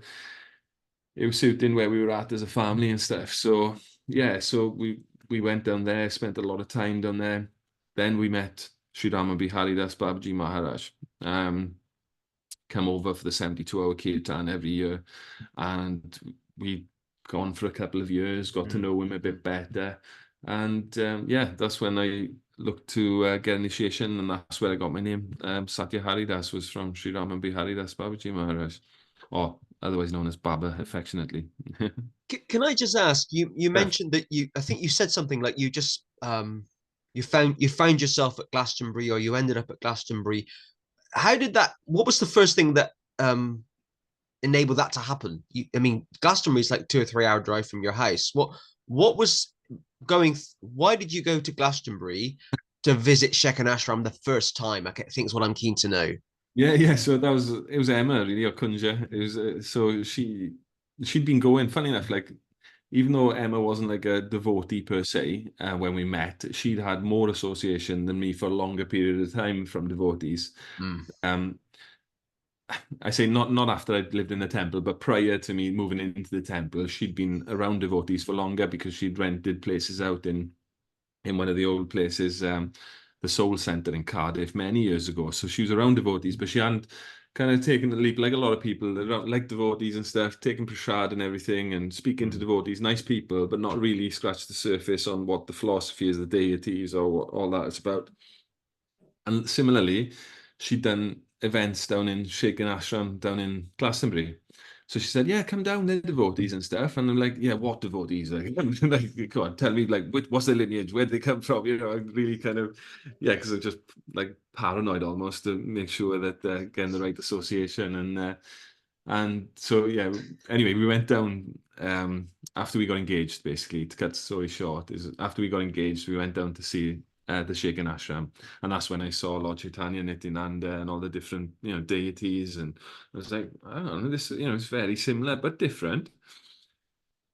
it was suiting where we were at as a family and stuff. So yeah, so we went down there, spent a lot of time down there. Then we met Sri Rama Bihari Das Babaji Maharaj. Come over for the 72-hour kirtan every year, and we'd gone for a couple of years, got to know him a bit better, and yeah, that's when I looked to get initiation, and that's where I got my name. Satya Hari Das was from Sri Raman Bihari Das Babaji Maharaj, or otherwise known as Baba, affectionately. Can I just ask you? You Yeah. mentioned that I think you said something like you just you found yourself at Glastonbury, or you ended up at Glastonbury. How did that? What was the first thing that enabled that to happen? I mean, Glastonbury is like 2 or 3 hour drive from your house. What was going? Why did you go to Glastonbury to visit Shekan Ashram the first time? I think is what I'm keen to know. Yeah. So it was Emma really, or Kunja. It was so she'd been going. Funny enough, like even though Emma wasn't like a devotee per se, when we met, she'd had more association than me for a longer period of time from devotees. Mm. Um, I say not after I'd lived in the temple, but prior to me moving into the temple, she'd been around devotees for longer because she'd rented places out in one of the old places, the Soul Centre in Cardiff many years ago. So she was around devotees, but she hadn't kind of taken the leap like a lot of people that don't like devotees and stuff, taking prasad and everything and speaking to Mm. devotees, nice people, but not really scratched the surface on what the philosophy is, the deities, or what all that is about. And similarly, she'd done events down in Shaken Ashram down in Glastonbury. So she said, "Yeah, come down, they're devotees and stuff." And I'm like, "Yeah, what devotees?" Like, come on, tell me, like, what's their lineage? Where did they come from? You know, I'm really kind of, yeah, because I'm just like paranoid almost to make sure that they're getting the right association. And so, yeah, anyway, we went down after we got engaged, basically, to cut the story short, is after we got engaged, we went down to see the Shaken Ashram, and that's when I saw Lord Chaitanya Nityananda and all the different deities, and I was like, I don't know, this it's very similar but different.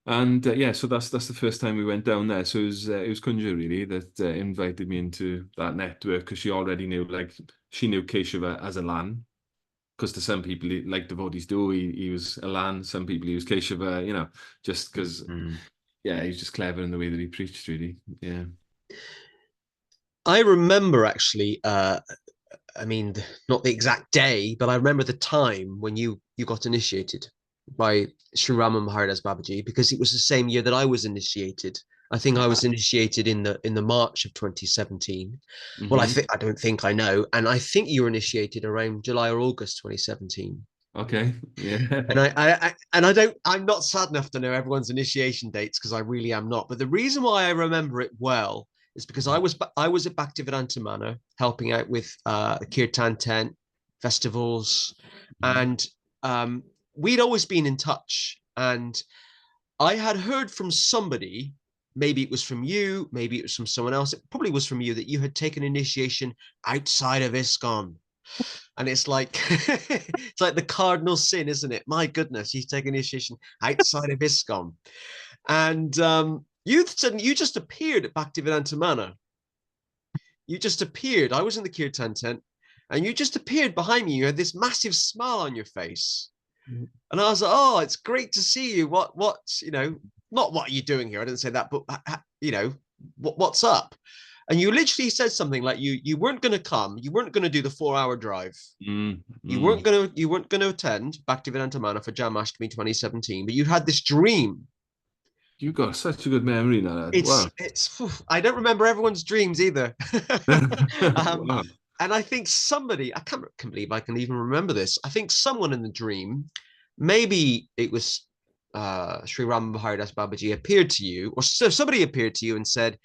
And yeah, so that's the first time we went down there. So it was Kunja really that invited me into that network, because she already knew, like, she knew Keshava as a Lan, because to some people, like devotees do, he was a Lan. Some people he was Keshava, just because, yeah, he's just clever in the way that he preached, really. Yeah. I remember actually, I mean, not the exact day, but I remember the time when you got initiated by Sri Rama Mahardas Babaji, because it was the same year that I was initiated. I think I was initiated in the March of 2017. Well, Hmm. I don't think I know, and I think you were initiated around July or August 2017. Okay. Yeah. And I'm not sad enough to know everyone's initiation dates, because I really am not. But the reason why I remember it well is because I was at Bhaktivedanta Manor helping out with Kirtan tent festivals, Mhm. and we'd always been in touch. And I had heard from somebody, maybe it was from you, maybe it was from someone else. It probably was from you, that you had taken initiation outside of ISKCON. And it's like it's like the cardinal sin, isn't it? My goodness, he's taken initiation outside of ISKCON. And you just appeared at Bhaktivedanta Manor. You just appeared. I was in the kirtan tent, and you just appeared behind me. You had this massive smile on your face, and I was like, "Oh, it's great to see you. Not what are you doing here? I didn't say that, but what's up?" And you literally said something like, "You weren't going to come. You weren't going to do the 4 hour drive. Mm, You mm. weren't gonna attend Bhaktivedanta Manor for Jamashtami 2017, but you had this dream. You got such a good memory now, lad. It's Wow. it's I don't remember everyone's dreams either. um, Wow. and I think somebody, I can't believe I can even remember this. I think someone in the dream, maybe it was Sri Ram Baharidas Babaji, appeared to you, or so somebody appeared to you and said,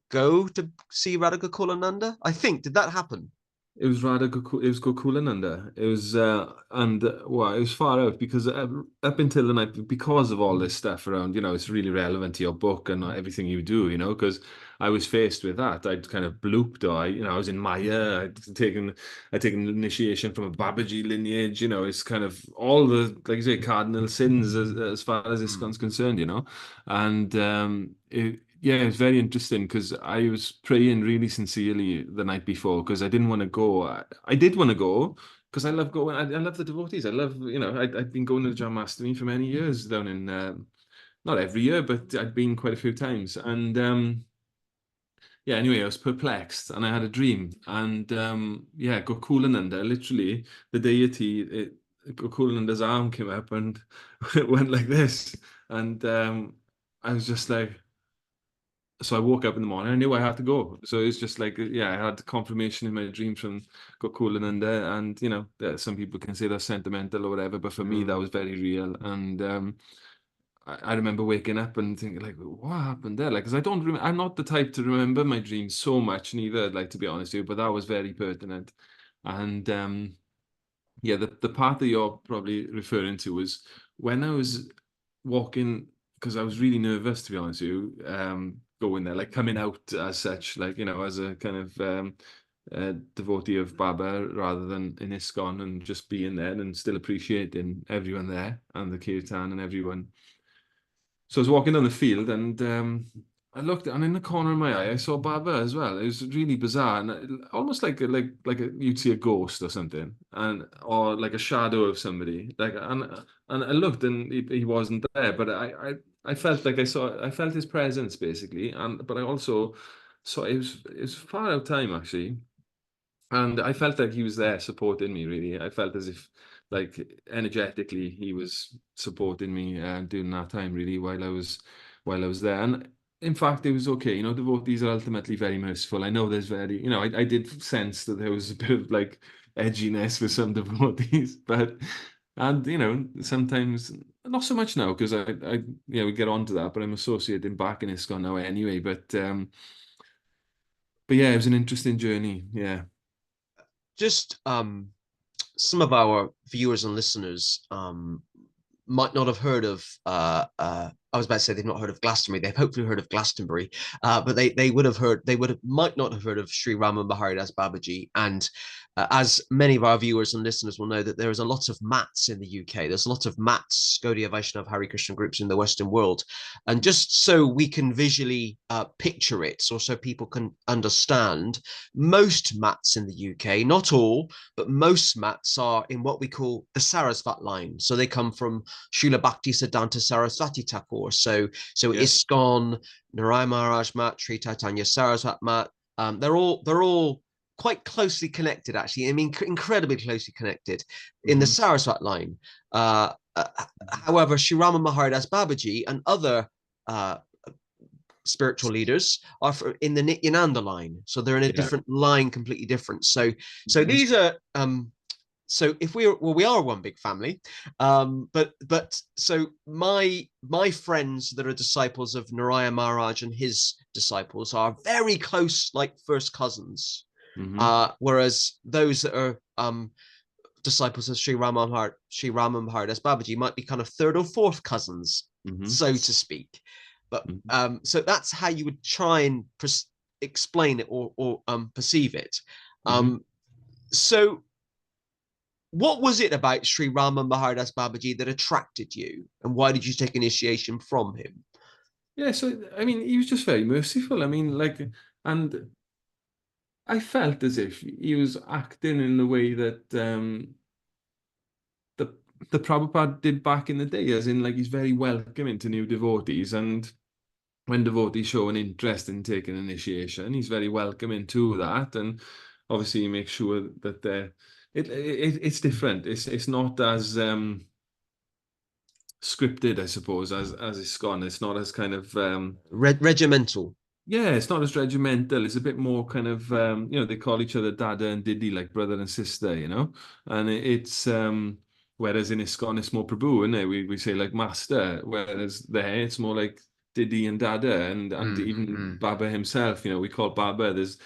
"Go to see Radhika Kulananda." I think, did that happen? It was rather good. It was Gokulananda. It was, well, it was far out, because up until the night, because of all this stuff around, it's really relevant to your book and everything you do, because I was faced with that. I'd kind of blooped, or I was in Maya. I'd taken initiation from a Babaji lineage. It's kind of all the, like you say, cardinal sins as far as ISKCON's concerned. And yeah, it's very interesting, because I was praying really sincerely the night before, because I didn't want to go. I did want to go, because I love going. I love the devotees. I love, I'd been going to the Janmashtami for many years down in, not every year, but I'd been quite a few times. And yeah, anyway, I was perplexed, and I had a dream. And yeah, Gokulananda, literally, the deity, Gokulananda's arm came up and went like this. And I was just like, so I woke up in the morning. I knew I had to go. So it's just like, yeah, I had confirmation in my dream from Gokulananda, and some people can say that's sentimental or whatever, but for me that was very real. And I remember waking up and thinking, like, what happened there? Like, because I don't remember. I'm not the type to remember my dreams so much, neither. Like, to be honest with you, but that was very pertinent. And yeah, the part that you're probably referring to was when I was walking, because I was really nervous, to be honest with you, going there, like coming out as such, like, as a kind of devotee of Baba rather than in ISKCON, and just being there and still appreciating everyone there and the kirtan and everyone. So I was walking down the field, and I looked, and in the corner of my eye, I saw Baba as well. It was really bizarre, and almost you'd see a ghost or something, and or like a shadow of somebody. And I looked, and he wasn't there, but I felt like I felt his presence basically, and but I also saw it was far out time actually. And I felt like he was there supporting me, really. I felt as if, like, energetically, he was supporting me during that time, really, while I was there. And in fact, it was okay. Devotees are ultimately very merciful. I know there's I did sense that there was a bit of like edginess with some devotees, and sometimes not so much now, because we get on to that, but I'm associating back in ISKCON now anyway. But yeah, it was an interesting journey. Yeah. Just some of our viewers and listeners might not have heard of I was about to say they've not heard of Glastonbury. They've hopefully heard of Glastonbury, but they would have heard. They would have might not have heard of Sri Rama Maharidas Babaji. And as many of our viewers and listeners will know, that there is a lot of mats in the UK. There's a lot of mats, Gaudiya Vaishnav Hare Krishna groups in the Western world, and just so we can visually picture it, or so people can understand, most mats in the UK, not all, but most mats are in what we call the Sarasvat line. So they come from Srila Bhakti Siddhanta Saraswati Thakur. So Yeah. ISKCON, Narayana Maharaj Mat, Sri Chaitanya Saraswat Mat, they're all quite closely connected, actually. I mean, incredibly closely connected in the Saraswat line. However, Sri Rama Maharidas Babaji and other spiritual leaders are in the Nityananda line, so they're in a Yeah. different line, completely different. So these are so if we are one big family, but so my friends that are disciples of Narayana Maharaj and his disciples are very close, like first cousins, whereas those that are disciples of Sri Rama Maharidas Babaji might be kind of third or fourth cousins, so to speak. But so that's how you would try and explain it, or perceive it. So what was it about Sri Rama Maharidas Babaji that attracted you, and why did you take initiation from him? Yeah, so I mean, he was just very merciful. I mean, like, and I felt as if he was acting in the way that the the Prabhupada did back in the day, as in like he's very welcoming to new devotees, and when devotees show an interest in taking initiation, he's very welcoming to that, and obviously he makes sure that it's different. It's not as scripted, I suppose, as ISKCON. It's not as kind of Regimental. yeah, it's not as regimental. It's a bit more kind of they call each other Dada and Didi, like brother and sister, and it's whereas in ISKCON it's more Prabhu, isn't it? We say like master, whereas there it's more like Didi and Dada, and even Baba himself, we call Baba. There's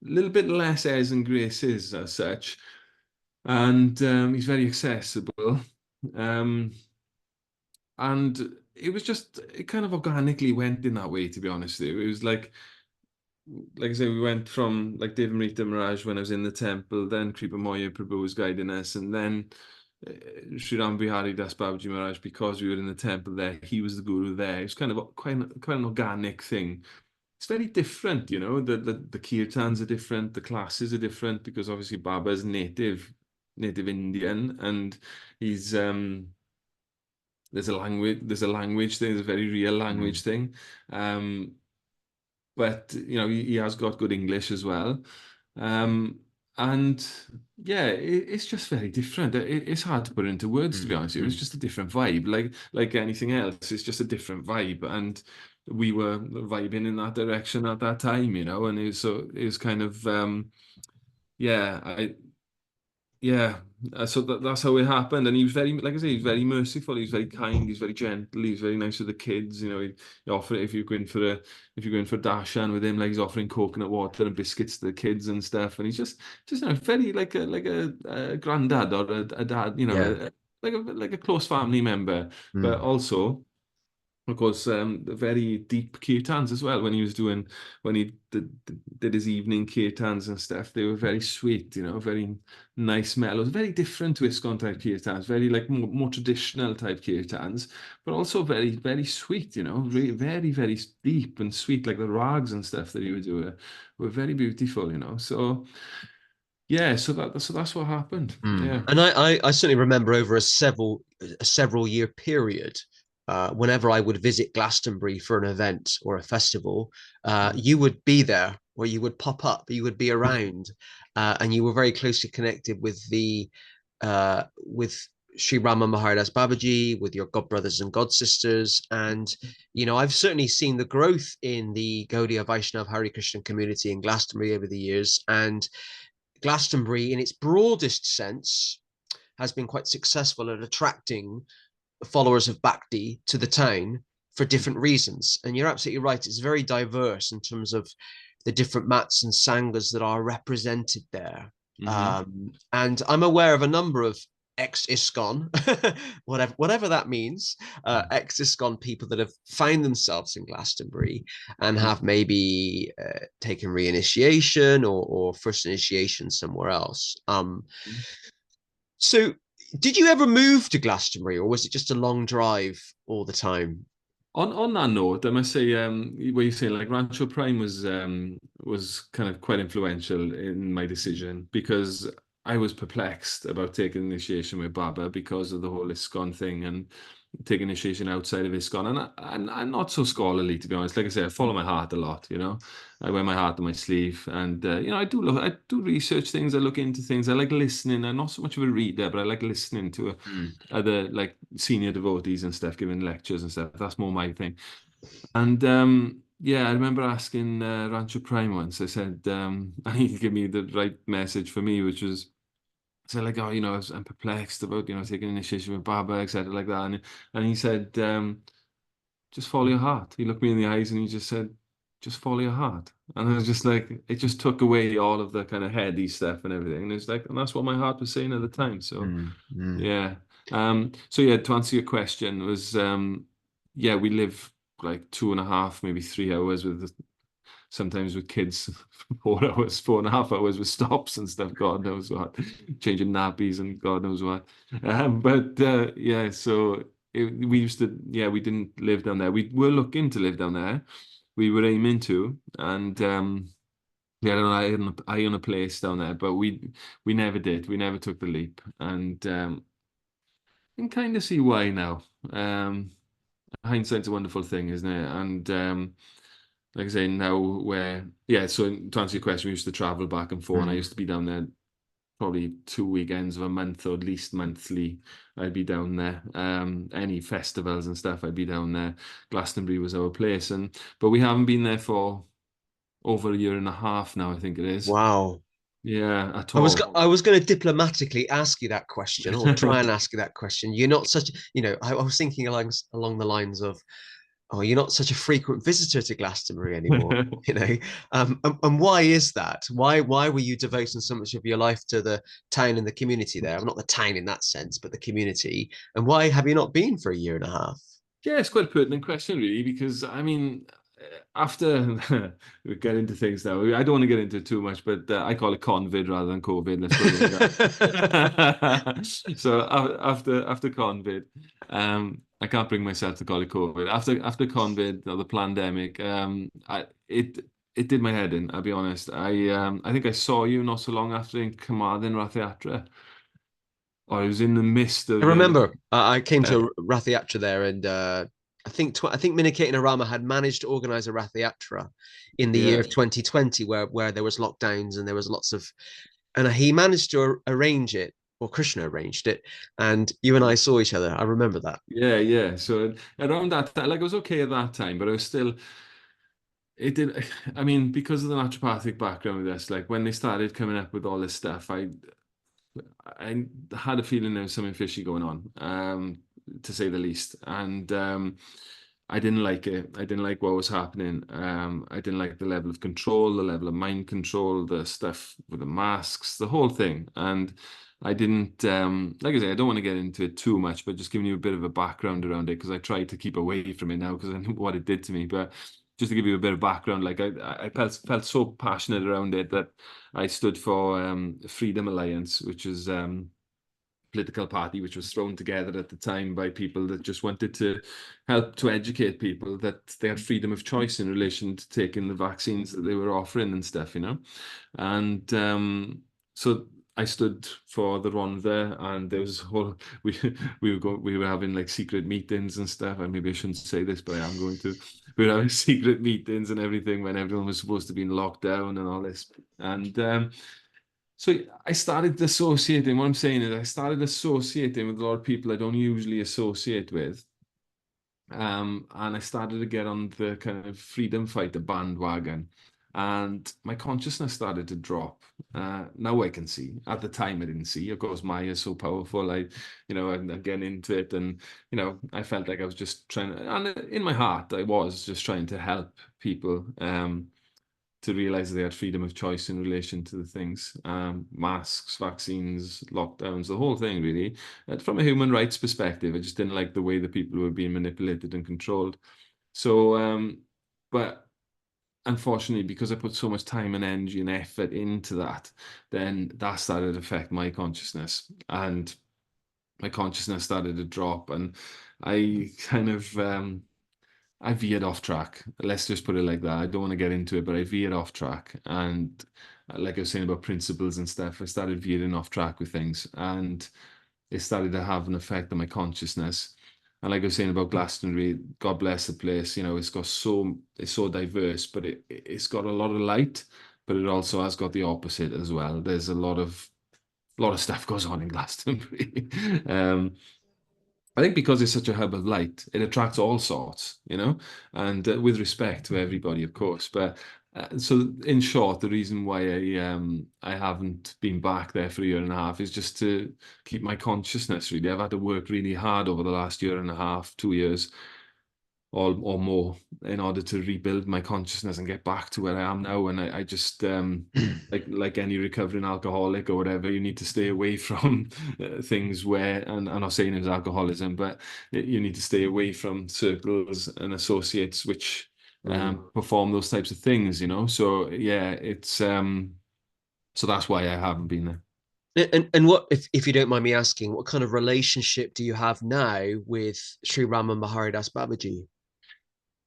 a little bit less airs and graces as such, and he's very accessible. And it kind of organically went in that way, to be honest with you. It was like I say, we went from like Devamrita Maharaj when I was in the temple, then Kripa Moya Prabhu was guiding us, and then Sri Ram Bihari Das Babaji Maharaj, because we were in the temple there, he was the guru there. It was kind of quite an organic thing. It's very different, the kirtans are different, the classes are different, because obviously Baba's native Indian, and he's there's a language thing, there's a very real language thing. But he has got good English as well. And yeah, it's just very different. It's hard to put into words, to be honest with you. It's just a different vibe. Like anything else, it's just a different vibe. And we were vibing in that direction at that time, and it was kind of yeah, so that's how it happened. And he was very, like I say, he's very merciful. He's very kind. He's very gentle. He's very nice with the kids. He offer it if you're going for darshan with him, like he's offering coconut water and biscuits to the kids and stuff. And he's just very like a granddad or a dad. Like a close family member, but also, of course, very deep kirtans as well. When he did his evening kirtans and stuff, they were very sweet, very nice mellows, very different to ISKCON type kirtans, very like more traditional type kirtans, but also very, very sweet, really very, very deep and sweet, like the rags and stuff that he would do were very beautiful, So yeah, so that's what happened. Yeah. And I certainly remember over a several year period, whenever I would visit Glastonbury for an event or a festival, you would be there, or you would pop up, you would be around, and you were very closely connected with with Sri Rama Maharidas Babaji, with your godbrothers and godsisters. And, I've certainly seen the growth in the Gaudiya Vaishnav Hare Krishna community in Glastonbury over the years. And Glastonbury, in its broadest sense, has been quite successful at attracting followers of Bhakti to the town for different reasons. And you're absolutely right. It's very diverse in terms of the different mats and sanghas that are represented there. And I'm aware of a number of ex-ISKCON, whatever that means, ex-ISKCON people that have found themselves in Glastonbury and have maybe taken reinitiation or first initiation somewhere else. So did you ever move to Glastonbury, or was it just a long drive all the time? On that note, I must say, what you say, like Rancho Prime was kind of quite influential in my decision because I was perplexed about taking initiation with Baba because of the whole ISKCON thing and taking initiation outside of ISKCON. And I'm not so scholarly, to be honest. Like I say, I follow my heart a lot, you know. I wear my heart on my sleeve, and you know, I do research things, I look into things, I like listening. I'm not so much of a reader, but I like listening to other like senior devotees and stuff giving lectures and stuff. That's more my thing. And yeah, I remember asking Rancho Prime once. I said, I need to give me the right message for me, which was so like, oh, you know, I'm perplexed about, you know, taking initiation with Baba, etc., like that. And he said, just follow your heart. He looked me in the eyes and he just said, just follow your heart. And I was just like, it just took away all of the kind of heady stuff and everything. And it's like, and that's what my heart was saying at the time. So yeah. So yeah, to answer your question was, yeah, we live like 2.5, maybe 3 hours with sometimes with kids, 4 hours, 4.5 hours with stops and stuff. God knows what, changing nappies and God knows what. But yeah, so we used to, yeah, we didn't live down there. We were looking to live down there. We were aiming to, and we had an eye on a place down there, but we never did. We never took the leap, and I can kind of see why now. Hindsight's a wonderful thing, isn't it? And like I say, now where, yeah, so to answer your question, we used to travel back and forth, and I used to be down there probably 2 weekends of a month, or at least monthly. I'd be down there. Any festivals and stuff, I'd be down there. Glastonbury was our place, but we haven't been there for over a year and a half now, I think it is. Wow. Yeah, at I all. was going to diplomatically ask you that question, or try and ask you that question. You're not such, I was thinking along the lines of, oh, you're not such a frequent visitor to Glastonbury anymore, you know. And why is that? Why were you devoting so much of your life to the town and the community there? Not the town in that sense, but the community. And why have you not been for a year and a half? Yeah, it's quite a pertinent question, really, because I mean, after we get into things now, I don't want to get into it too much, but I call it convid rather than COVID. Let's put it like that. So after convid, I can't bring myself to call it COVID. After convid or the pandemic, it did my head in. I'll be honest. I think I saw you not so long after in Carmarthen Rath Yatra. I was in the midst I of remember I came uh, to Rath Yatra there, and I think Minikate and Arama had managed to organize a Rath Yatra in the year yeah. of 2020, where there was lockdowns and there was lots of, and he managed to arrange it, or Krishna arranged it, and you and I saw each other. I remember that. Yeah, yeah. So around that time, like I was okay at that time, but I was still, it did, I mean, because of the naturopathic background with this, like when they started coming up with all this stuff, I had a feeling there was something fishy going on, to say the least. And I didn't like it. I didn't like what was happening. I didn't like the level of control, the level of mind control, the stuff with the masks, the whole thing. And I didn't, like I say, I don't want to get into it too much, but just giving you a bit of a background around it because I try to keep away from it now because I know what it did to me. But just to give you a bit of background, like I felt so passionate around it that I stood for Freedom Alliance, which is political party which was thrown together at the time by people that just wanted to help to educate people that they had freedom of choice in relation to taking the vaccines that they were offering and stuff, you know. And so I stood for the run there, and there was a whole we were having like secret meetings and stuff. And maybe I shouldn't say this, but I am going to. We were having secret meetings and everything when everyone was supposed to be in lockdown and all this. And so I started associating. What I'm saying is, I started associating with a lot of people I don't usually associate with. And I started to get on the kind of freedom fighter bandwagon, and my consciousness started to drop. Now I can see. At the time, I didn't see. Of course, Maya is so powerful. I'm getting into it, and I felt like I was just trying to, and in my heart, I was just trying to help people. to realize they had freedom of choice in relation to the things, masks, vaccines, lockdowns, the whole thing really. From a human rights perspective, I just didn't like the way that people were being manipulated and controlled. So, but unfortunately, because I put so much time and energy and effort into that, then that started to affect my consciousness, and my consciousness started to drop, and I kind of I veered off track. Let's just put it like that. I don't want to get into it, but I veered off track. And like I was saying about principles and stuff, I started veering off track with things, and it started to have an effect on my consciousness. And like I was saying about Glastonbury, God bless the place. You know, it's so diverse, but it's got a lot of light, but it also has got the opposite as well. There's a lot of stuff goes on in Glastonbury. I think because it's such a hub of light, it attracts all sorts, and with respect to everybody, of course. But so, in short, the reason why I haven't been back there for a year and a half is just to keep my consciousness. Really, I've had to work really hard over the last year and a half, 2 years, or more, in order to rebuild my consciousness and get back to where I am now. And I just like any recovering alcoholic or whatever, you need to stay away from things where, and I'm not saying it's alcoholism, but you need to stay away from circles and associates which perform those types of things. So yeah, it's so that's why I haven't been there. And what, if you don't mind me asking, what kind of relationship do you have now with Sri Rama Maharidas Babaji?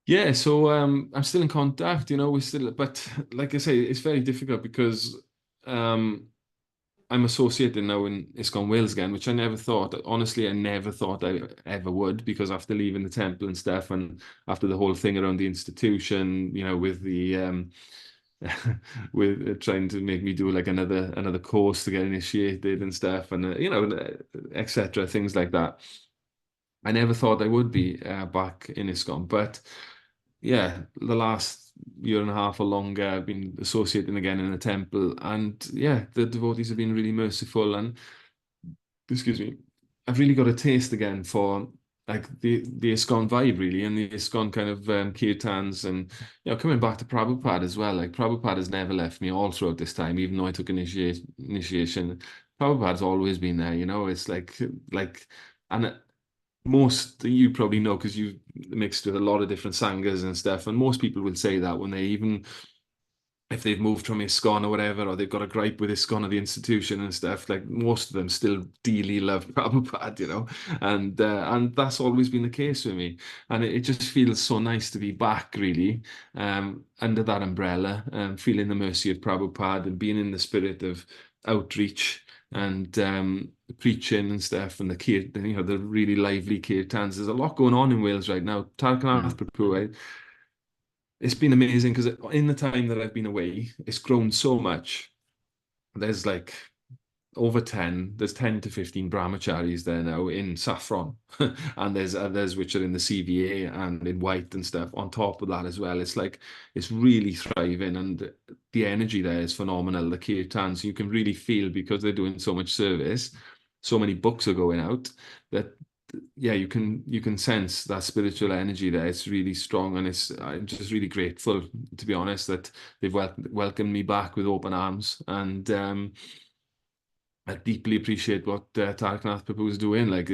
Yeah, so I'm still in contact, we're still, but like I say, it's very difficult because um, I'm associated now in ISKCON Wales again, which I never thought. Honestly, I never thought I ever would, because after leaving the temple and stuff, and after the whole thing around the institution, with the with trying to make me do like another course to get initiated and stuff, and etc. Things like that. I never thought I would be back in ISKCON, but yeah, the last year and a half or longer, I've been associating again in the temple, and yeah, the devotees have been really merciful, and excuse me, I've really got a taste again for like the ISKCON vibe really, and the ISKCON kind of kirtans, and coming back to Prabhupada as well. Like Prabhupada has never left me all throughout this time, even though I took initiation. Prabhupada's always been there. It's like and most, you probably know because you've mixed with a lot of different sanghas and stuff, and most people will say that when they, even if they've moved from ISKCON or whatever, or they've got a gripe with ISKCON or the institution and stuff, like most of them still dearly love Prabhupada, and that's always been the case with me. And it just feels so nice to be back, really, under that umbrella, feeling the mercy of Prabhupada and being in the spirit of outreach and preaching and stuff, and the really lively kirtans. There's a lot going on in Wales right now. Tarkanath Prabhu, it's been amazing because in the time that I've been away, it's grown so much. There's like there's 10 to 15 brahmacharis there now in saffron, and there's others which are in the CVA and in white and stuff on top of that as well. It's really thriving, and the energy there is phenomenal. The kirtans, you can really feel, because they're doing so much service, so many books are going out, that yeah, you can sense that spiritual energy there. It's really strong, and I'm just really grateful, to be honest, that they've welcomed me back with open arms, and I deeply appreciate what Taraknath Prabhu is doing. Like,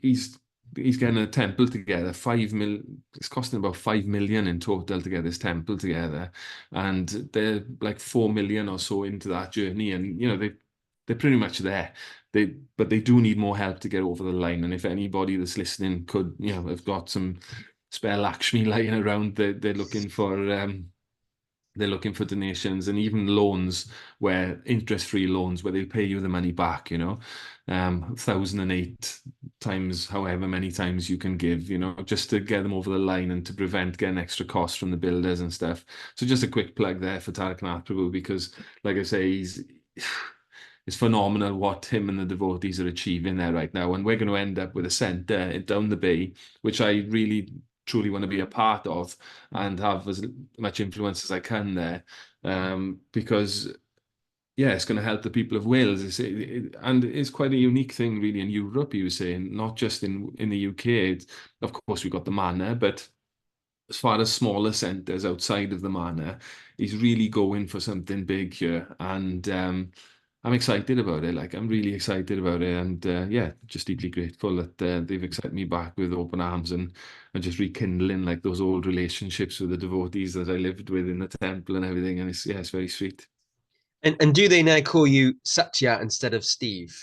he's he's getting a temple together. 5 mil. It's costing about 5 million in total to get this temple together, and they're like 4 million or so into that journey. And they're pretty much there. But they do need more help to get over the line. And if anybody that's listening could, have got some spare Lakshmi lying around, they're looking for donations, and even loans, where interest-free loans, where they'll pay you the money back, 1,008 times, however many times you can give, just to get them over the line and to prevent getting extra costs from the builders and stuff. So just a quick plug there for Taraknath Prabhu, because like I say, it's phenomenal what him and the devotees are achieving there right now. And we're going to end up with a centre down the bay, which I really truly want to be a part of and have as much influence as I can there, because yeah, it's going to help the people of Wales. And it's quite a unique thing, really, in Europe. He was saying, not just in the UK. Of course, we've got the manor, but as far as smaller centres outside of the manor, he's really going for something big here, and I'm excited about it. Like, I'm really excited about it, and yeah, just deeply grateful that they've accepted me back with open arms, and just rekindling like those old relationships with the devotees that I lived with in the temple and everything. And it's, yeah, it's very sweet. And do they now call you Satya instead of Steve?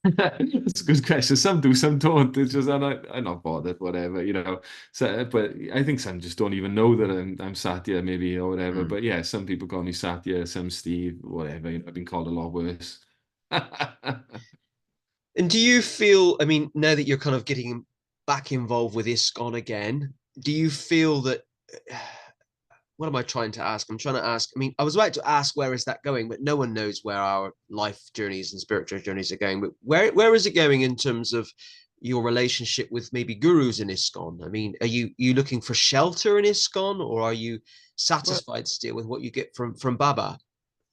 That's a good question. Some do, some don't. It's just I'm not bothered, whatever, you know. So, but I think some just don't even know that I'm Satya, maybe, or whatever. Mm. But yeah, some people call me Satya, some Steve, whatever. You know, I've been called a lot worse. And do you feel, I mean, now that you're kind of getting back involved with ISKCON again, do you feel that, what am I trying to ask? I'm trying to ask, I mean, I was about to ask where is that going, but no one knows where our life journeys and spiritual journeys are going. But where is it going in terms of your relationship with maybe gurus in ISKCON? I mean, are you looking for shelter in ISKCON, or are you Well, satisfied still with what you get from Baba?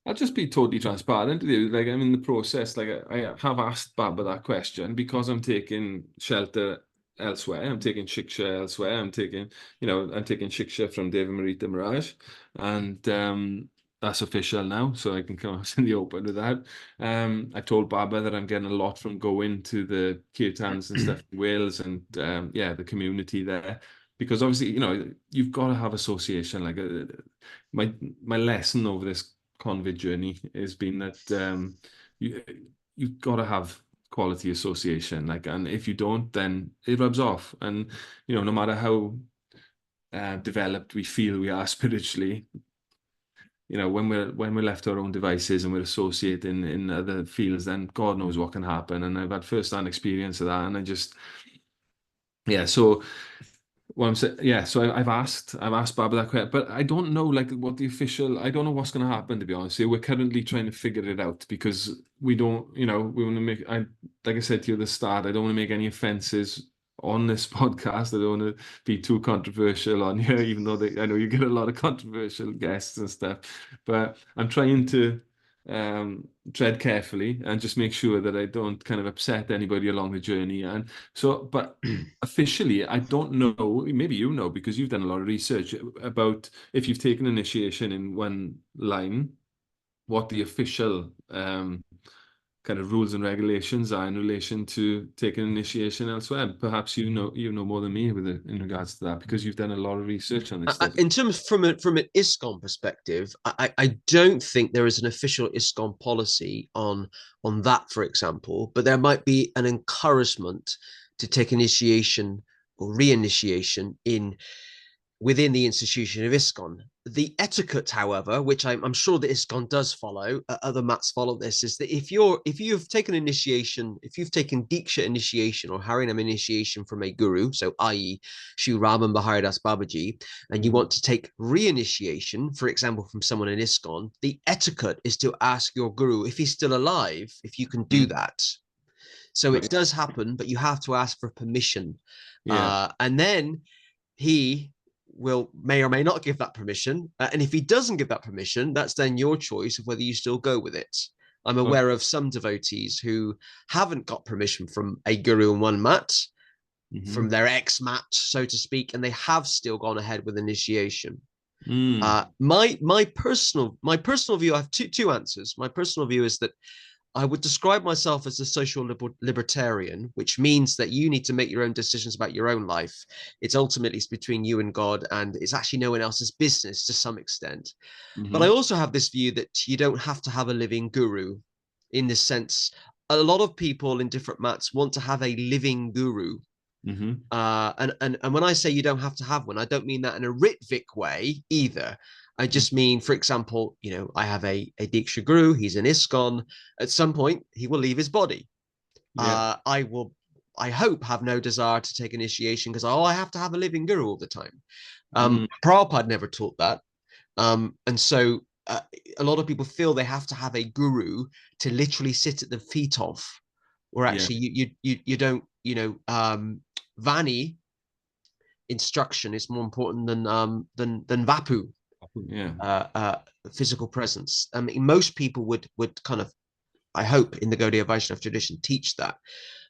I'll just be totally transparent with you. Like, I'm in the process. Like, I have asked Baba that question because I'm taking shelter elsewhere. I'm taking shiksha elsewhere. I'm taking shiksha from Deva Marita Mirage, and that's official now, so I can come out in the open with that. I told Baba that I'm getting a lot from going to the kirtans and stuff in Wales, and yeah, the community there. Because obviously, you've got to have association. Like, my lesson over this convid journey has been that you you've got to have quality association. Like, and if you don't, then it rubs off. And no matter how developed we feel we are spiritually, when we're left to our own devices and we're associating in other fields, then God knows what can happen. And I've had first-hand experience of that, and I just, yeah. So what I'm saying, yeah. So I've asked Baba that question, but I don't know like what the official. I don't know what's going to happen, to be honest. We're currently trying to figure it out because we don't, we want to make. Like I said to you at the start, I don't want to make any offenses on this podcast. I don't want to be too controversial on here, even though I know you get a lot of controversial guests and stuff. But I'm trying to tread carefully and just make sure that I don't kind of upset anybody along the journey. And so, but officially, I don't know, maybe you know, because you've done a lot of research about if you've taken initiation in one line, what the official kind of rules and regulations are in relation to taking initiation elsewhere. Perhaps you know more than me in regards to that, because you've done a lot of research on this stuff. In terms from an ISKCON perspective, I don't think there is an official ISKCON policy on that, for example, but there might be an encouragement to take initiation or reinitiation within the institution of ISKCON. The etiquette, however, which I'm sure that ISKCON does follow, other mats follow this, is that if you've taken initiation, if you've taken Diksha initiation or Harinam initiation from a guru, so i.e. Sri Raman Baharidas Babaji, and you want to take reinitiation, for example, from someone in ISKCON, the etiquette is to ask your guru, if he's still alive, if you can do that. So it Right. does happen, but you have to ask for permission. Yeah. And then he may or may not give that permission. And if he doesn't give that permission, that's then your choice of whether you still go with it. I'm Okay. aware of some devotees who haven't got permission from a guru in one mat, from Mm-hmm. their ex-mat, so to speak, and they have still gone ahead with initiation. Mm. My personal view, I have two answers. My personal view is that I would describe myself as a social libertarian, which means that you need to make your own decisions about your own life. It's ultimately between you and God, and it's actually no one else's business to some extent. But I Mm-hmm. also have this view that you don't have to have a living guru in this sense. A lot of people in different mats want to have a living guru. Mm-hmm. And when I say you don't have to have one, I don't mean that in a Ritvik way either. I Mm-hmm. just mean, for example, I have a Diksha guru, he's an ISKCON. At some point, he will leave his body. Yeah. I hope, have no desire to take initiation because, I have to have a living guru all the time. Mm. Prabhupada never taught that. And so a lot of people feel they have to have a guru to literally sit at the feet of, or Yeah. actually you don't, Vani instruction is more important than Vapu, Yeah. uh, uh, physical presence. I mean, most people would kind of, I hope, in the Gaudiya Vaishnava tradition, teach that.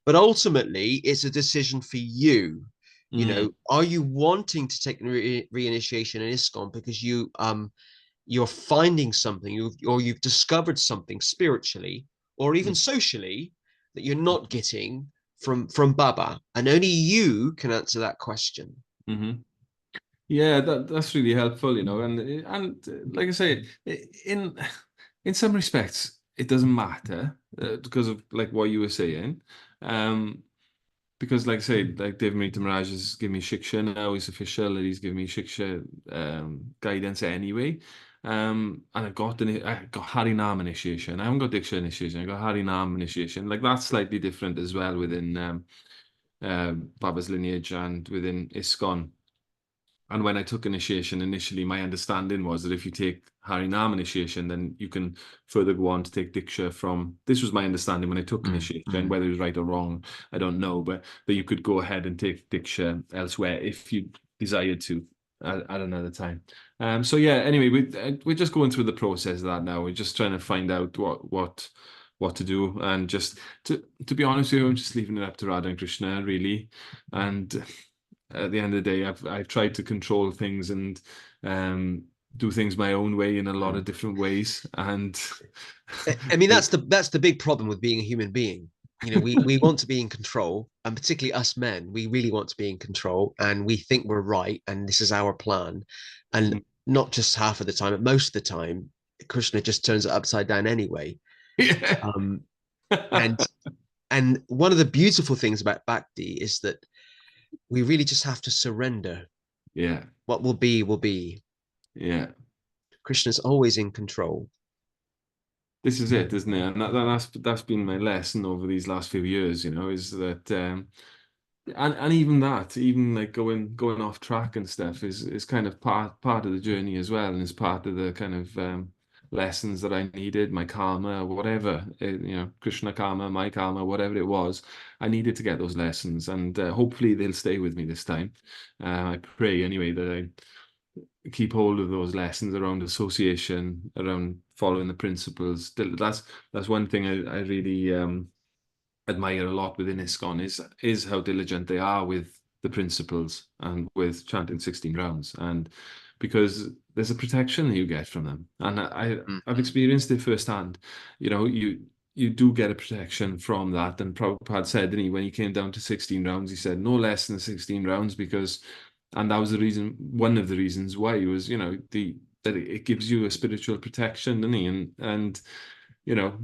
But ultimately, it's a decision for you. You Mm, know, are you wanting to take reinitiation in ISKCON because you're finding something, or you've discovered something spiritually or even mm, socially that you're not getting from Baba, and only you can answer that question. mhm. Yeah, that's really helpful, and like I say, in in some respects, it doesn't matter because of like what you were saying, um, because like I say, like Dave Marita Mirage has given me shiksha now; he's official, and he's given me shiksha guidance anyway. And I got Harinam initiation. I haven't got Diksha initiation. I got Harinam initiation. Like that's slightly different as well within Baba's lineage and within ISKCON. And when I took initiation initially, my understanding was that if you take Harinam initiation, then you can further go on to take Diksha from. This was my understanding when I took initiation, whether it was right or wrong, I don't know, but that you could go ahead and take Diksha elsewhere if you desired to at another time. So yeah, anyway, we're just going through the process of that now. We're just trying to find out what to do, and just to be honest with you, I'm just leaving it up to Radha and Krishna really, and at the end of the day, I've tried to control things and do things my own way in a lot of different ways. And I mean, that's the big problem with being a human being. You know, we want to be in control, and particularly us men, we really want to be in control, and we think we're right, and this is our plan. And not just half of the time, but most of the time, Krishna just turns it upside down anyway. yeah, Um, and and one of the beautiful things about Bhakti is that we really just have to surrender. yeah, What will be, will be. yeah. Krishna's always in control. This is it, isn't it? And that's been my lesson over these last few years. Is that and even that, even like going off track and stuff is kind of part of the journey as well, and is part of the kind of lessons that I needed, my karma, whatever, Krishna karma, my karma, whatever it was, I needed to get those lessons, and hopefully they'll stay with me this time. I pray anyway that I keep hold of those lessons around association, around following the principles. That's one thing I really admire a lot within ISKCON is how diligent they are with the principles and with chanting 16 rounds, and because there's a protection that you get from them, and I've experienced it firsthand. You do get a protection from that, and Prabhupada said, didn't he, when he came down to 16 rounds, he said no less than 16 rounds, because, and that was one of the reasons why he was, that it gives you a spiritual protection, didn't he? And you know,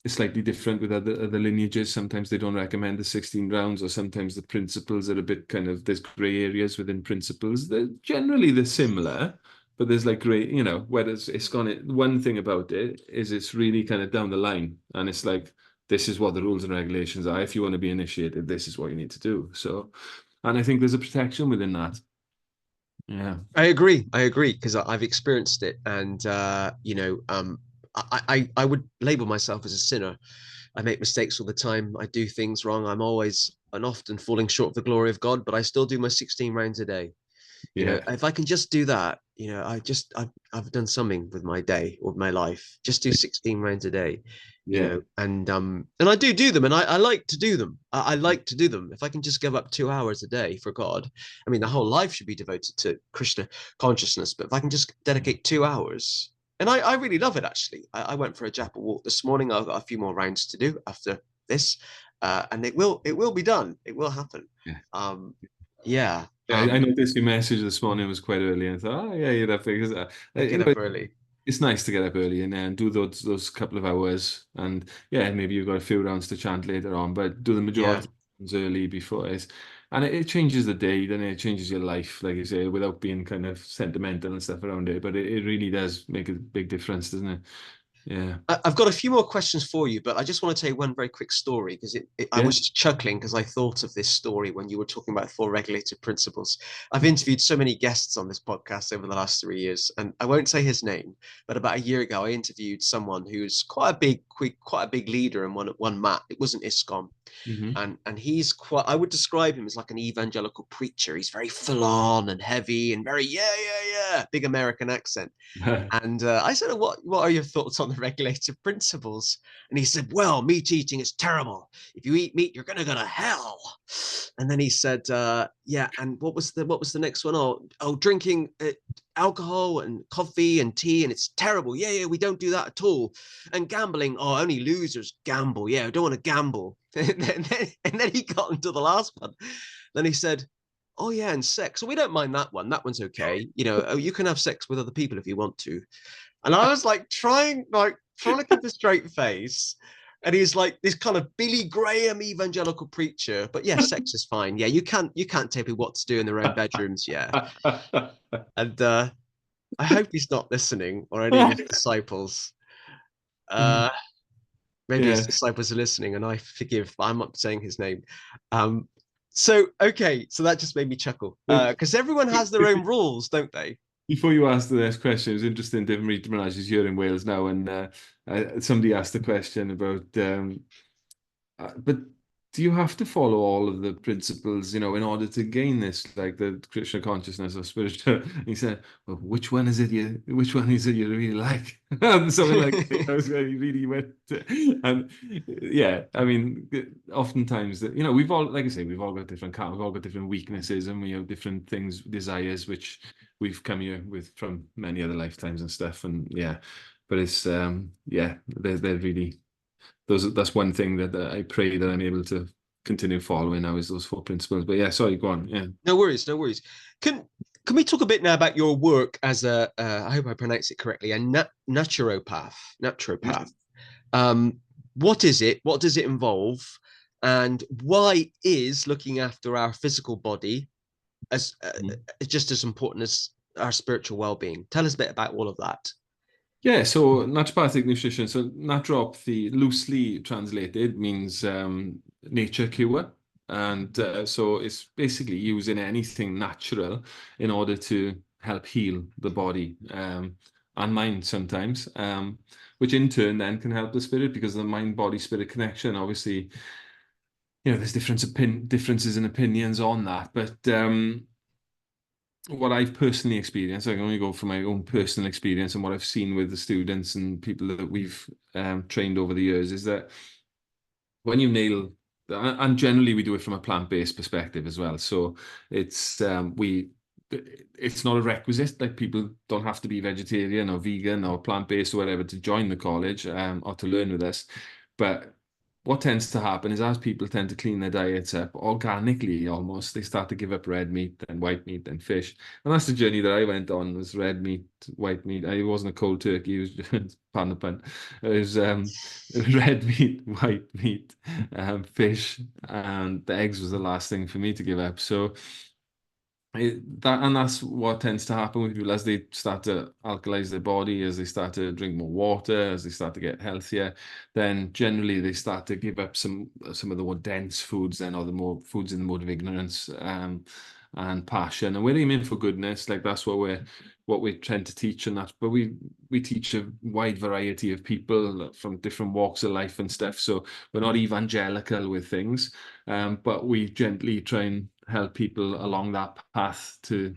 it's slightly different with other lineages. Sometimes they don't recommend the 16 rounds, or sometimes the principles are a bit kind of, there's gray areas within principles. They're similar, but there's like gray, whereas one thing about it is it's really kind of down the line, and it's like, this is what the rules and regulations are. If you want to be initiated, this is what you need to do. So, and I think there's a protection within that. Yeah. I agree because I've experienced it, and I would label myself as a sinner. I make mistakes all the time. I do things wrong. I'm always and often falling short of the glory of God, but I still do my 16 rounds a day. You know, Yeah. if I can just do that, I've done something with my day or my life. Just do 16 rounds a day, Yeah. and I do them, and I like to do them. I like to do them. If I can just give up 2 hours a day for God, I mean, the whole life should be devoted to Krishna consciousness. But if I can just dedicate 2 hours, and I really love it actually. I went for a Japa walk this morning. I've got a few more rounds to do after this, and it will be done. It will happen. Yeah. Um, yeah. Yeah, I noticed your message this morning was quite early, and I thought, oh yeah, you'd have to, because I get up early. it's nice to get up early and do those couple of hours, and yeah, maybe you've got a few rounds to chant later on, but do the Yeah. majority of rounds early before and it changes the day, then it changes your life, like you say, without being kind of sentimental and stuff around it, but it really does make a big difference, doesn't it? Yeah. I've got a few more questions for you, but I just want to tell you one very quick story because I Yeah. was just chuckling because I thought of this story when you were talking about four regulated principles. I've interviewed so many guests on this podcast over the last 3 years, and I won't say his name, but about a year ago, I interviewed someone who's quite a big leader in one mat. It wasn't ISKCON, Hmm. and he's quite. I would describe him as like an evangelical preacher. He's very full on and heavy and very, yeah, big American accent. And I said, what are your thoughts on on the regulative principles. And he said, well, meat eating is terrible. If you eat meat, you're going to go to hell. And then he said, yeah. And what was the next one? Drinking alcohol and coffee and tea, and it's terrible. Yeah, we don't do that at all. And gambling, only losers gamble. Yeah, I don't want to gamble. And then he got into the last one. Then he said, oh yeah, and sex. So we don't mind that one. That one's okay. You can have sex with other people if you want to. And I was like trying to keep a straight face. And he's like this kind of Billy Graham evangelical preacher. But yeah, sex is fine. Yeah, you can't tell people what to do in their own bedrooms. Yeah. And I hope he's not listening, or any of his disciples. Maybe his Yeah. disciples are listening, and I forgive, but I'm not saying his name. So that just made me chuckle, because everyone has their own rules, don't they? Before you ask the next question, it was interesting. Didn't realize he's here in Wales now, and somebody asked a question about, but do you have to follow all of the principles, in order to gain this, like the Krishna consciousness or spiritual? He said, well, which one is it you really like? And something like, I was really went, and yeah, I mean, oftentimes that, we've all, like I say, we've all got we've all got different weaknesses, and we have different things, desires, which we've come here with from many other lifetimes and stuff, and yeah, but it's they're really. That's one thing that I pray that I'm able to continue following now, is those 4 principles. But yeah, sorry, go on. Yeah. No worries. Can we talk a bit now about your work as a I hope I pronounce it correctly, a naturopath? What is it? What does it involve? And why is looking after our physical body as just as important as our spiritual well-being? Tell us a bit about all of that. Yeah, so naturopathic nutrition. So naturopathy, loosely translated, means nature cure. And so it's basically using anything natural in order to help heal the body and mind sometimes, which in turn then can help the spirit, because the mind-body-spirit connection, obviously, there's differences in opinions on that. But what I've personally experienced, I can only go from my own personal experience and what I've seen with the students and people that we've trained over the years, is that when you nail, and generally we do it from a plant-based perspective as well. So it's it's not a requisite. Like, people don't have to be vegetarian or vegan or plant-based or whatever to join the college or to learn with us. But what tends to happen is, as people tend to clean their diets up organically, almost, they start to give up red meat, then white meat, then fish. And that's the journey that I went on, was red meat, white meat. I wasn't a cold turkey, it was, pardon the pun, it was red meat, white meat, fish, and the eggs was the last thing for me to give up. So that's what tends to happen with people as they start to alkalize their body, as they start to drink more water, as they start to get healthier. Then generally they start to give up some of the more dense foods, then, or the more foods in the mode of ignorance and passion. And we're aiming for goodness, like that's what we tend to teach, and that. But we teach a wide variety of people from different walks of life and stuff. So we're not evangelical with things, but we gently try and help people along that path to,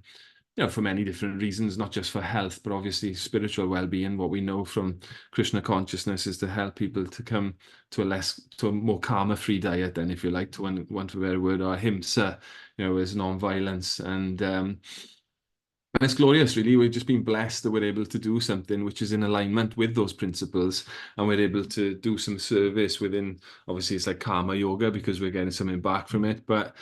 for many different reasons, not just for health, but obviously spiritual well-being. What we know from Krishna consciousness is to help people to come to a more karma-free diet, then, if you like, to want a better word, or ahimsa, is non-violence. And it's glorious, really. We've just been blessed that we're able to do something which is in alignment with those principles, and we're able to do some service within, obviously it's like karma yoga because we're getting something back from it, but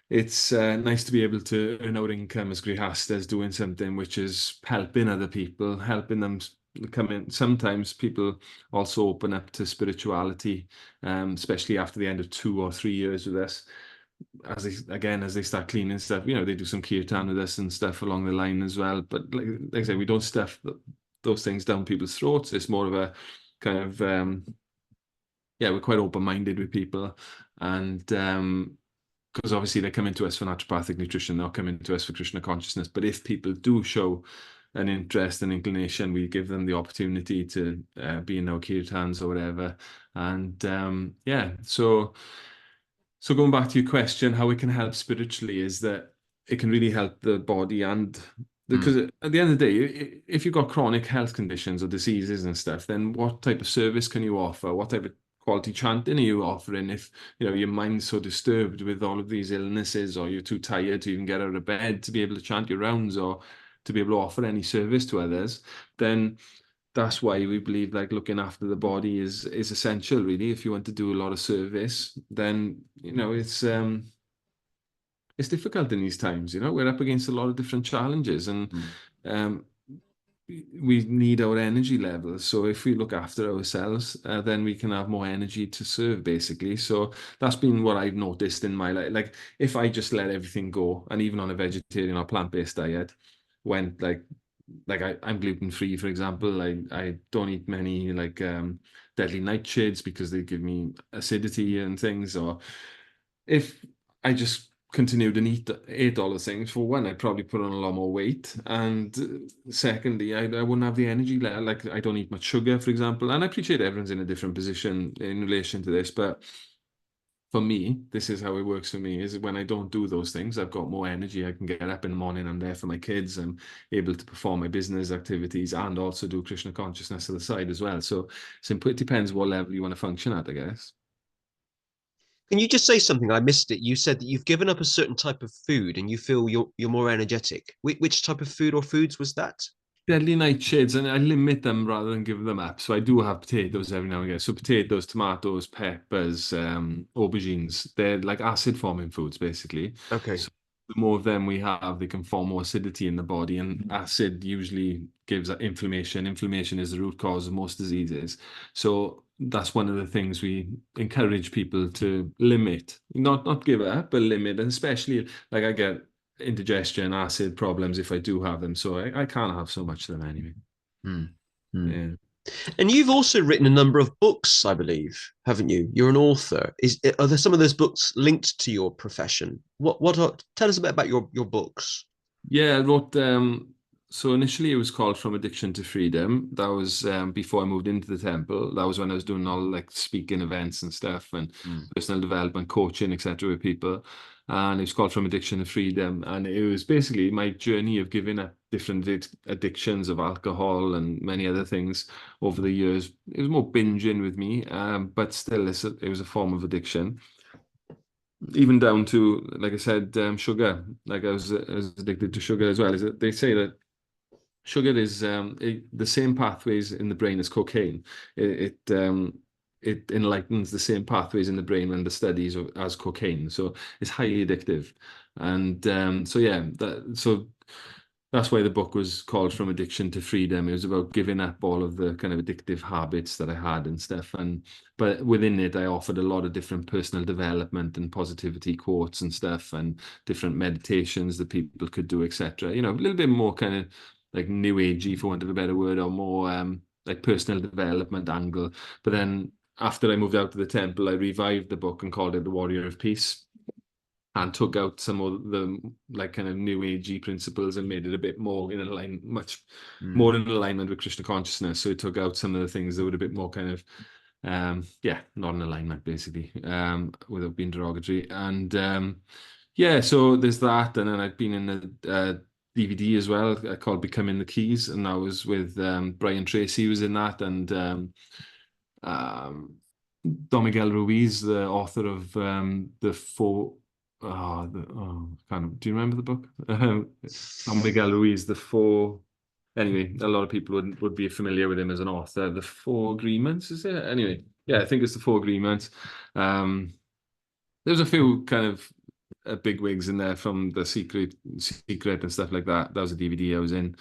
it's nice to be able to earn our income as grihastas, doing something which is helping other people, helping them come in. Sometimes people also open up to spirituality, especially after the end of 2 or 3 years with us. As they start cleaning stuff, they do some kirtan with us and stuff along the line as well. But like I say, we don't stuff those things down people's throats. It's more of a kind of we're quite open-minded with people, and because obviously they're coming to us for naturopathic nutrition, they're coming to us for Krishna consciousness. But if people do show an interest and inclination, we give them the opportunity to be in our kirtans or whatever. And so going back to your question, how it can help spiritually is that it can really help the body and Mm. because at the end of the day, if you've got chronic health conditions or diseases and stuff, then what type of service can you offer? What type of quality chanting are you offering if your mind's so disturbed with all of these illnesses, or you're too tired to even get out of bed to be able to chant your rounds or to be able to offer any service to others? Then that's why we believe like looking after the body is essential, really. If you want to do a lot of service, then it's difficult in these times. We're up against a lot of different challenges, and um, we need our energy levels. So if we look after ourselves, then we can have more energy to serve, basically. So that's been what I've noticed in my life. Like if I just let everything go, and even on a vegetarian or plant-based diet, went I'm gluten free, for example. I don't eat many deadly nightshades because they give me acidity and things. Or if I just continued and ate all the things, for one, I'd probably put on a lot more weight, and secondly, I wouldn't have the energy. Like I don't eat much sugar, for example, and I appreciate everyone's in a different position in relation to this, but for me, this is how it works for me, is when I don't do those things, I've got more energy. I can get up in the morning, I'm there for my kids, I'm able to perform my business activities and also do Krishna consciousness to the side as well. So it depends what level you want to function at, I guess. Can you just say something? I missed it. You said that you've given up a certain type of food and you feel you're more energetic. Which type of food or foods was that? Deadly nightshades, and I limit them rather than give them up. So I do have potatoes every now and again. So potatoes, tomatoes, peppers, aubergines, they're like acid forming foods, basically. Okay. So the more of them we have, they can form more acidity in the body, and acid usually gives inflammation. Inflammation is the root cause of most diseases. So that's one of the things we encourage people to limit, not give up, but limit, and especially like I get indigestion, acid problems if I do have them. So I can't have so much of them anyway. Mm. Mm. Yeah. And you've also written a number of books, I believe, haven't you? You're an author. Are there some of those books linked to your profession? Tell us a bit about your books. Yeah, I wrote so initially it was called From Addiction to Freedom. That was before I moved into the temple. That was when I was doing all like speaking events and stuff and Mm. personal development, coaching, etc. with people. And it was called From Addiction to Freedom. And it was basically my journey of giving up different addictions of alcohol and many other things over the years. It was more binging with me, but still it was a form of addiction, even down to, like I said, sugar. Like I was addicted to sugar as well. Is it? They say that sugar is the same pathways in the brain as cocaine. It enlightens the same pathways in the brain when the studies as cocaine. So it's highly addictive, and so yeah, that's why the book was called From Addiction to Freedom. It was about giving up all of the kind of addictive habits that I had and stuff. But within it, I offered a lot of different personal development and positivity quotes and stuff, and different meditations that people could do, etc. A little bit more kind of like new agey, for want of a better word, or more like personal development angle. But then after I moved out to the temple, I revived the book and called it The Warrior of Peace, and took out some of the like kind of new agey principles and made it a bit more much Mm. more in alignment with Krishna consciousness. So it took out some of the things that were a bit more kind of not in alignment, basically, without being derogatory. And yeah, so there's that. And then I've been in a DVD as well called Becoming the Keys, and I was with Brian Tracy, was in that, and um, Don Miguel Ruiz, the author of the four. Kind of. Do you remember the book? Don Miguel Ruiz, the four. Anyway, a lot of people would be familiar with him as an author. The Four Agreements, is it? Anyway, yeah, I think it's the Four Agreements. There's a few kind of big wigs in there from the Secret and stuff like that. That was a DVD I was in.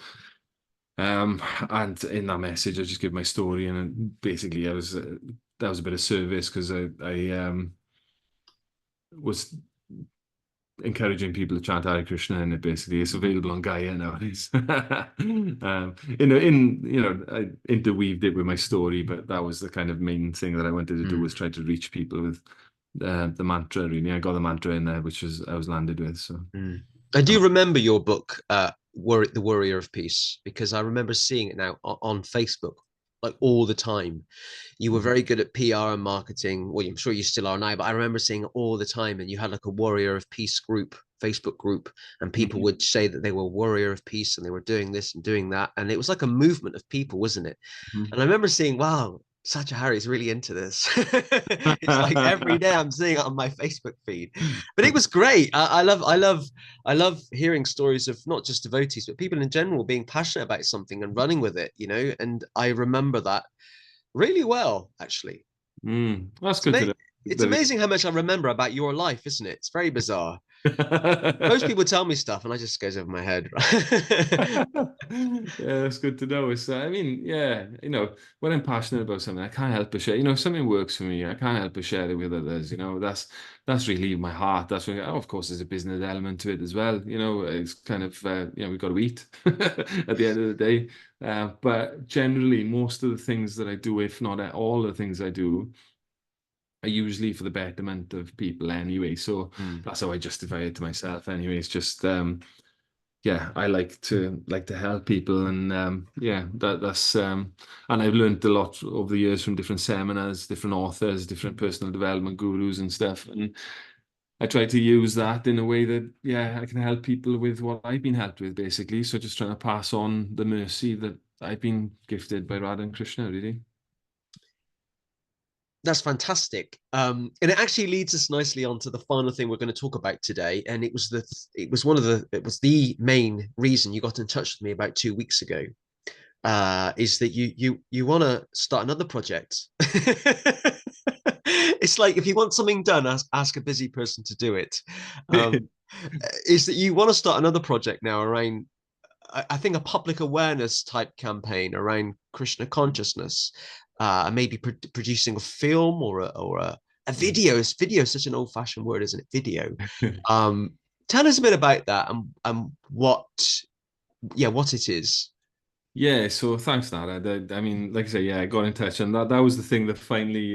And in that message, I just give my story, and basically, that was a bit of service because I was encouraging people to chant Hare Krishna, and it basically is available on Gaia nowadays. I interweaved it with my story, but that was the kind of main thing that I wanted to do, Mm. was try to reach people with the mantra. Really, I got the mantra in there, which I was landed with. So. Mm. I do remember your book, The Warrior of Peace, because I remember seeing it now on Facebook. like all the time. You were very good at PR and marketing. Well, I'm sure you still are now, but I remember seeing it all the time. And you had like a Warrior of Peace group, Facebook group, and people Mhm. would say that they were Warrior of Peace and they were doing this and doing that. And it was like a movement of people, wasn't it? And I remember seeing, wow, Satya Hari is really into this. It's like every day I'm seeing it on my Facebook feed. But it was great. I love hearing stories of not just devotees, but people in general being passionate about something and running with it, you know. And I remember that really well, actually. That's It's good to ama- know. it's amazing how much I remember about your life, isn't it? It's very bizarre. Most people tell me stuff and I just goes over my head. Yeah, that's good to know. It's, I mean, yeah, when I'm passionate about something, I can't help but share. If something works for me, I can't help but share it with others. That's really my heart. That's really, oh, of course, there's a business element to it as well. It's kind of, we've got to eat at the end of the day. But generally, most of the things that I do, if not all the things I do, are usually for the betterment of people anyway. So Mm. that's how I justify it to myself anyway. It's just, yeah, I like to help people, and yeah, that's and I've learned a lot over the years from different seminars, different authors, different personal development gurus and stuff, and I try to use that in a way that, yeah, I can help people with what I've been helped with, basically. So just trying to pass on the mercy that I've been gifted by Radha and Krishna, really. That's fantastic. And it actually leads us nicely on to the final thing we're going to talk about today. And it was the main reason you got in touch with me about 2 weeks ago. Is that you want to start another project? It's like if you want something done, ask a busy person to do it. Um, is that you want to start another project now around I think a public awareness type campaign around Krishna consciousness, maybe producing a film or a video. Video is such an old fashioned word, isn't it? Video. Um, Tell us a bit about that and what it is. Yeah, so thanks, Nara. I mean, like I say, yeah, I got in touch, and that was the thing that finally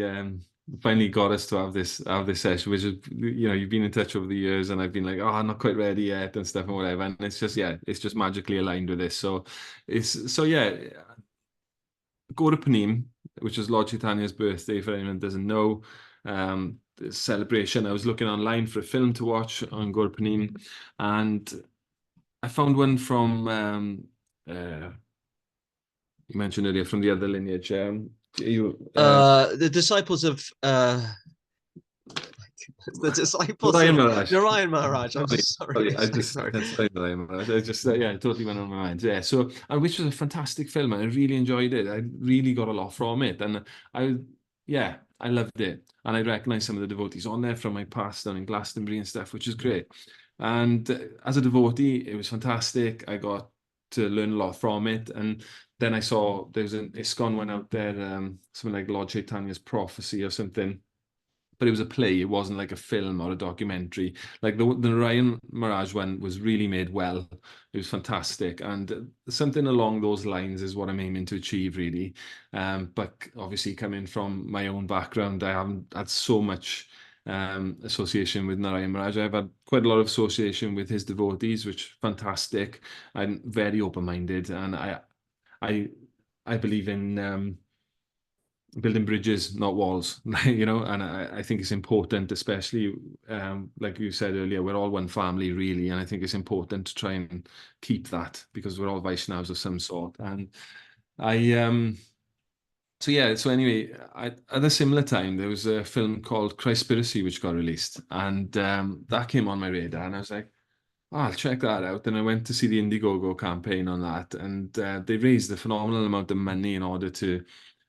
got us to have this session, which is, you've been in touch over the years, and I've been like, oh, I'm not quite ready yet, and stuff and whatever, and it's just, yeah, it's just magically aligned with this. Yeah, Gaurapanim, which is Lord Chaitanya's birthday, for anyone who doesn't know, the celebration. I was looking online for a film to watch on Gaurapanim, and I found one from you mentioned earlier from the other lineage. The disciples of the disciples Ryan of Mirage. Narayan Maharaj. I'm Sorry, sorry, sorry, I just sorry. that's sorry, Ryan Mirage. I just yeah, it totally went on my mind. Yeah, so which was a fantastic film, and I really enjoyed it. I really got a lot from it, and I yeah, I loved it, and I recognized some of the devotees on there from my past down in Glastonbury and stuff, which is great. And as a devotee, it was fantastic. I got to learn a lot from it, and then I saw there's an ISKCON one out there, something like Lord Chaitanya's Prophecy or something, but it was a play. It wasn't like a film or a documentary. Like the Ryan Mirage one was really made well. It was fantastic, and something along those lines is what I'm aiming to achieve, really. But obviously, coming from my own background, I haven't had so much association with Narayan Maharaj. I've had quite a lot of association with his devotees, which is fantastic. I'm very open-minded, and I I believe in building bridges, not walls, and I think it's important, especially like you said earlier, we're all one family, really, and I think it's important to try and keep that because we're all Vaishnavas of some sort. And I so yeah, so anyway, at a similar time, there was a film called Christspiracy which got released, and that came on my radar, and I was like, oh, I'll check that out. And I went to see the Indiegogo campaign on that, and they raised a phenomenal amount of money in order to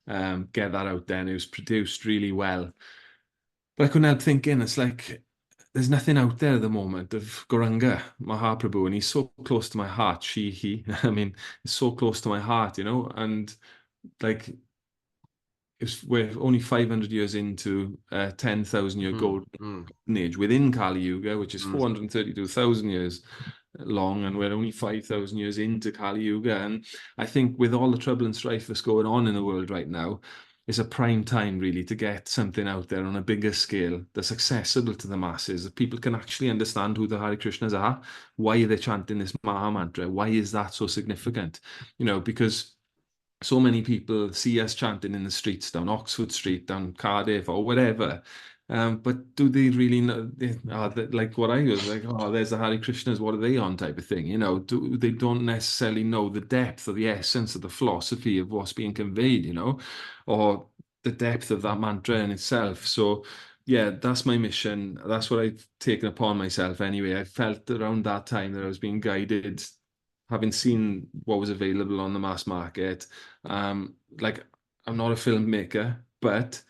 get that out there. And it was produced really well. But I couldn't help thinking, it's like there's nothing out there at the moment of Gauranga Mahaprabhu, and he's so close to my heart. He. I mean, it's so close to my heart, and like we're only 500 years into a 10,000 year Mm, golden mm, age within Kali Yuga, which is mm. 432,000 years long, and we're only 5,000 years into Kali Yuga. And I think with all the trouble and strife that's going on in the world right now, it's a prime time really to get something out there on a bigger scale that's accessible to the masses, that people can actually understand who the Hare Krishnas are, why are they chanting this Maha Mantra, why is that so significant? Because so many people see us chanting in the streets down Oxford Street, down Cardiff, or whatever. But do they really know? Like what I was like, oh, there's the Hare Krishnas. What are they on? Type of thing. They don't necessarily know the depth or the essence of the philosophy of what's being conveyed. Or the depth of that mantra in itself. So yeah, that's my mission. That's what I've taken upon myself anyway. I felt around that time that I was being guided, having seen what was available on the mass market. Like, I'm not a filmmaker, but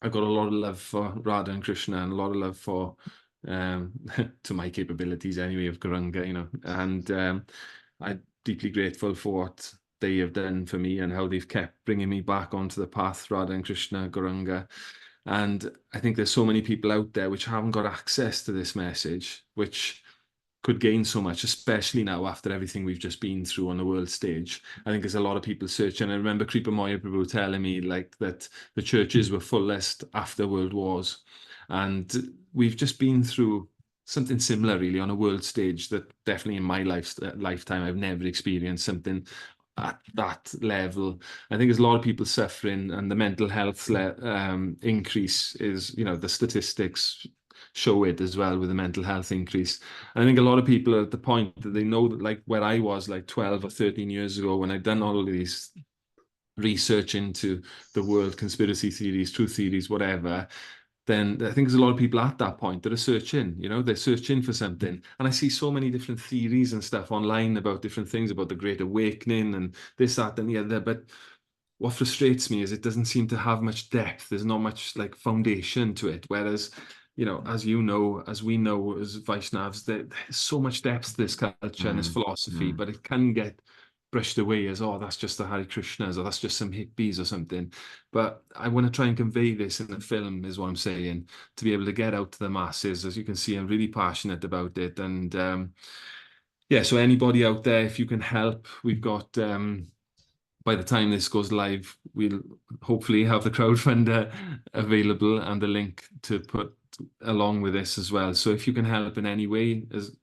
I've got a lot of love for Radha and Krishna, and a lot of love for, to my capabilities anyway, of Guranga, and I'm deeply grateful for what they have done for me and how they've kept bringing me back onto the path, Radha and Krishna, Guranga. And I think there's so many people out there which haven't got access to this message, which could gain so much, especially now after everything we've just been through on the world stage. I think there's a lot of people searching. I remember Kripa Moya Prabhu telling me like that the churches were fullest after world wars. And we've just been through something similar really on a world stage that definitely in my lifetime, I've never experienced something at that level. I think there's a lot of people suffering, and the mental health increase is, the statistics show it as well, with the mental health increase. And I think a lot of people are at the point that they know that, like where I was like 12 or 13 years ago, when I'd done all of these research into the world, conspiracy theories, truth theories, whatever, then I think there's a lot of people at that point that are searching, they're searching for something. And I see so many different theories and stuff online about different things, about the Great Awakening and this, that, and the other. But what frustrates me is it doesn't seem to have much depth. There's not much like foundation to it. Whereas, as as we know, as Vaishnavas, there's so much depth to this culture and this philosophy, but it can get brushed away as, oh, that's just the Hare Krishnas, or that's just some hippies or something. But I want to try and convey this in the film, is what I'm saying, to be able to get out to the masses. As you can see, I'm really passionate about it. And yeah, so anybody out there, if you can help, we've got by the time this goes live, we'll hopefully have the crowdfunder available and the link to put along with this as well. So if you can help in any way, as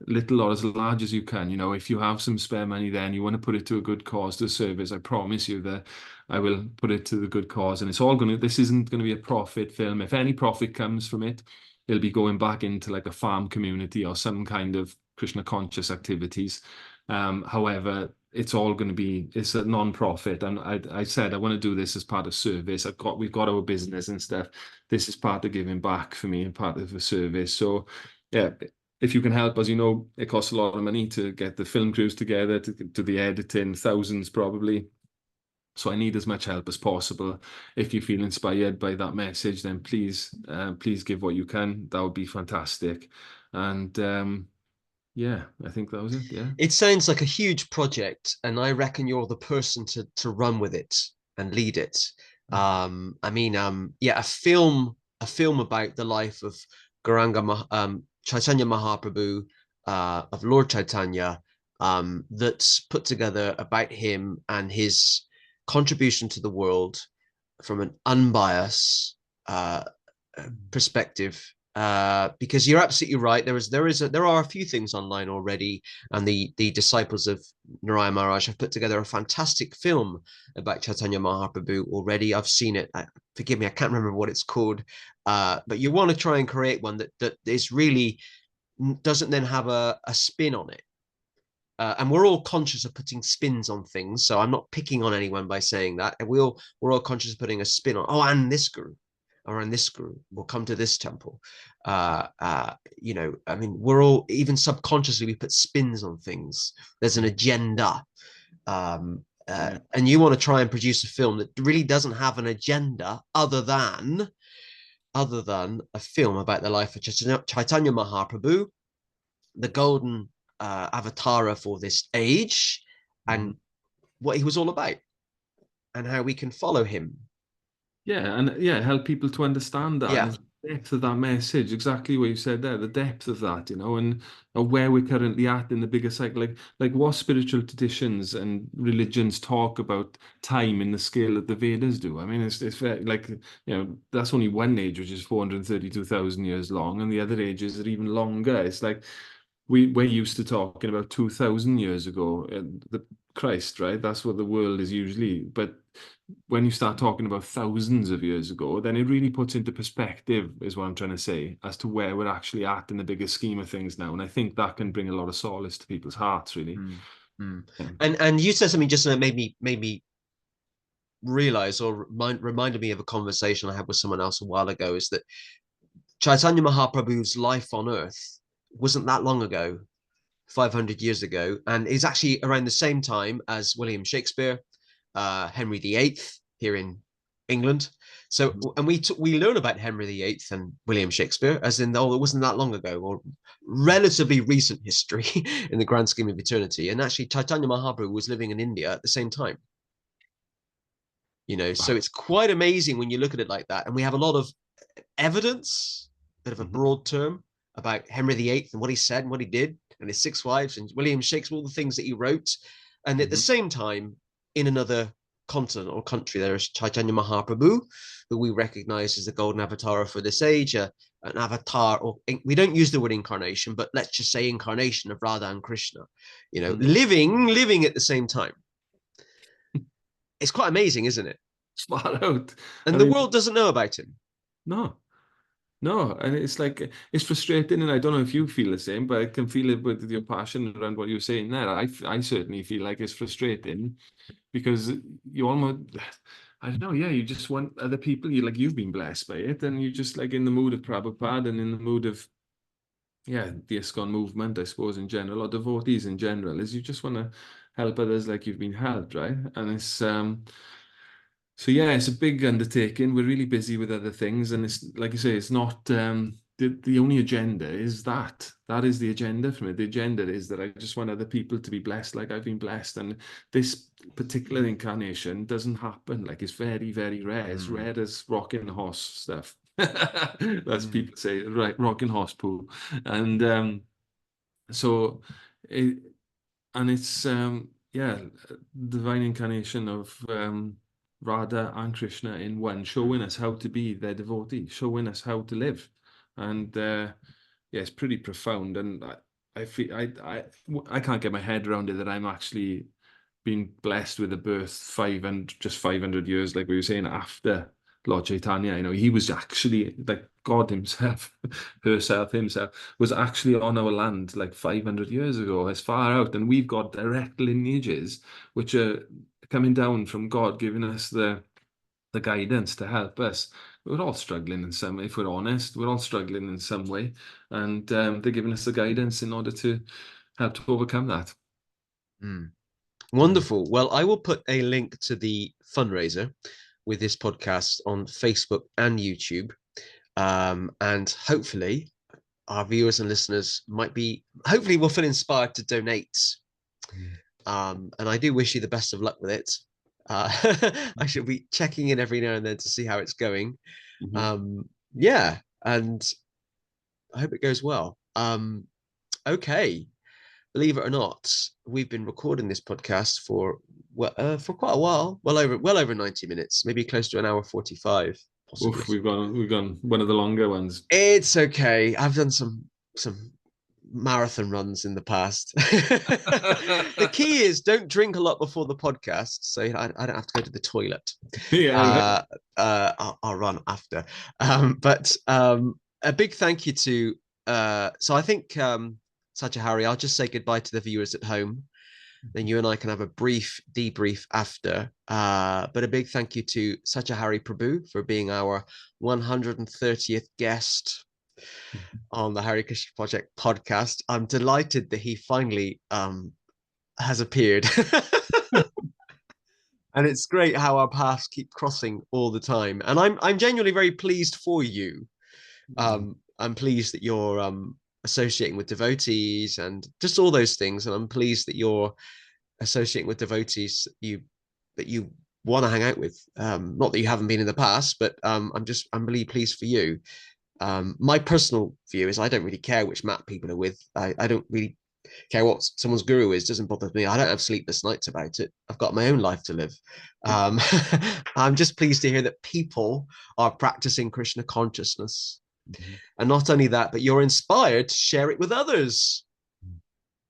little or as large as you can, if you have some spare money there and you want to put it to a good cause, to service, I promise you that I will put it to the good cause. And this isn't going to be a profit film. If any profit comes from it, it'll be going back into like a farm community or some kind of Krishna conscious activities. However, it's a non-profit. And I said, I want to do this as part of service. We've got our business and stuff. This is part of giving back for me and part of the service. So yeah, if you can help, as you know, it costs a lot of money to get the film crews together, to do the editing, thousands probably. So I need as much help as possible. If you feel inspired by that message, then please give what you can. That would be fantastic. And yeah, I think that was it. Yeah. It sounds like a huge project, and I reckon you're the person to run with it and lead it. Yeah, a film about the life of Chaitanya Mahaprabhu, of Lord Chaitanya, that's put together about him and his contribution to the world from an unbiased perspective. Because you're absolutely right. There are a few things online already, and the disciples of Narayana Maharaj have put together a fantastic film about Chaitanya Mahaprabhu already. I've seen it. Forgive me, I can't remember what it's called. But you want to try and create one that is really doesn't then have a spin on it. And we're all conscious of putting spins on things, so I'm not picking on anyone by saying that. And we're all conscious of putting a spin on. Oh, and this group, or in this group, we'll come to this temple. We're all, even subconsciously, we put spins on things. There's an agenda, and you want to try and produce a film that really doesn't have an agenda other than a film about the life of Chaitanya Mahaprabhu, the golden avatara for this age, and what he was all about, and how we can follow him. Yeah, and help people to understand that, Yeah. and the depth of that message, exactly what you said there, the depth of that, and where we're currently at in the bigger cycle, like what spiritual traditions and religions talk about time in the scale that the Vedas do. I mean, it's very, like, that's only one age, which is 432,000 years long, and the other ages are even longer. It's like we're used to talking about 2,000 years ago, and Christ, right? That's what the world is usually. But when you start talking about thousands of years ago, then it really puts into perspective, is what I'm trying to say, as to where we're actually at in the bigger scheme of things now. And I think that can bring a lot of solace to people's hearts, really. Mm, mm. Yeah. And you said something just that made me realize, or reminded me of a conversation I had with someone else a while ago, is that Chaitanya Mahaprabhu's life on earth wasn't that long ago, 500 years ago, and is actually around the same time as William Shakespeare, Henry VIII here in England. So, and we learn about Henry VIII and William Shakespeare as in, oh, it wasn't that long ago, or relatively recent history in the grand scheme of eternity. And actually, Chaitanya Mahaprabhu was living in India at the same time. So it's quite amazing when you look at it like that. And we have a lot of evidence, bit of a Mhm. broad term, about Henry VIII and what he said and what he did, and his 6 wives, and William Shakespeare, all the things that he wrote. And at the Mhm. same time, in another continent or country, there is Chaitanya Mahaprabhu, who we recognize as the golden avatar for this age, an avatar, or we don't use the word incarnation, but let's just say incarnation of Radha and Krishna, Mhm. living at the same time. It's quite amazing, isn't it? Far out. I And the mean, world doesn't know about him. no. No, and it's like it's frustrating, and I don't know if you feel the same, but I can feel it with your passion around what you're saying there. I certainly feel like it's frustrating because you almost, I don't know, yeah, you just want other people, you've been blessed by it, and you just like in the mood of Prabhupada and in the mood of, yeah, the ISKCON movement, I suppose, in general, or devotees in general, is you just want to help others like you've been helped, right? And it's so yeah, it's a big undertaking. We're really busy with other things, and it's like you say, it's not the only agenda is that. That is the agenda for me. The agenda is that I just want other people to be blessed like I've been blessed, and this particular incarnation doesn't happen. Like it's very, very rare. It's Mm, rare as rocking horse stuff. That's mm, people say, right, rocking horse poo, and so it, and it's yeah, divine incarnation of Radha and Krishna in one, showing us how to be their devotee, showing us how to live, and yeah, it's pretty profound. And I feel I can't get my head around it that I'm actually being blessed with a birth 500 just 500 years, like we were saying, after Lord Chaitanya. He was actually like God himself, himself was actually on our land like 500 years ago, as far out, and we've got direct lineages which are coming down from God, giving us the guidance to help us. We're all struggling in some, if we're honest, we're all struggling in some way, and they're giving us the guidance in order to help to overcome that. mm. Mm. Wonderful. Well, I will put a link to the fundraiser with this podcast on Facebook and YouTube. And hopefully, our viewers and listeners hopefully, will feel inspired to donate. And I do wish you the best of luck with it. Uh, I shall be checking in every now and then to see how it's going. Mhm. Yeah, and I hope it goes well. Okay. Believe it or not, we've been recording this podcast for quite a while, well over 90 minutes, maybe close to an hour 45, possibly. Oof, we've gone one of the longer ones. It's okay. I've done some marathon runs in the past. The key is don't drink a lot before the podcast, so I don't have to go to the toilet. Yeah, right. Uh, I'll run after. But a big thank you to. So I think Satya Hari, I'll just say goodbye to the viewers at home. Then you and I can have a brief debrief after. But a big thank you to Satya Hari Prabhu for being our 130th guest on the Hare Krishna Project podcast. I'm delighted that he finally has appeared. And it's great how our paths keep crossing all the time. And I'm genuinely very pleased for you. I'm pleased that you're associating with devotees and just all those things. And I'm pleased that you're associating with devotees that you want to hang out with. Not that you haven't been in the past, but I'm really pleased for you. My personal view is I don't really care which mat people are with. I don't really care what someone's guru is. Doesn't bother me. I don't have sleepless nights about it. I've got my own life to live. Um, I'm just pleased to hear that people are practicing Krishna consciousness, and not only that, but you're inspired to share it with others.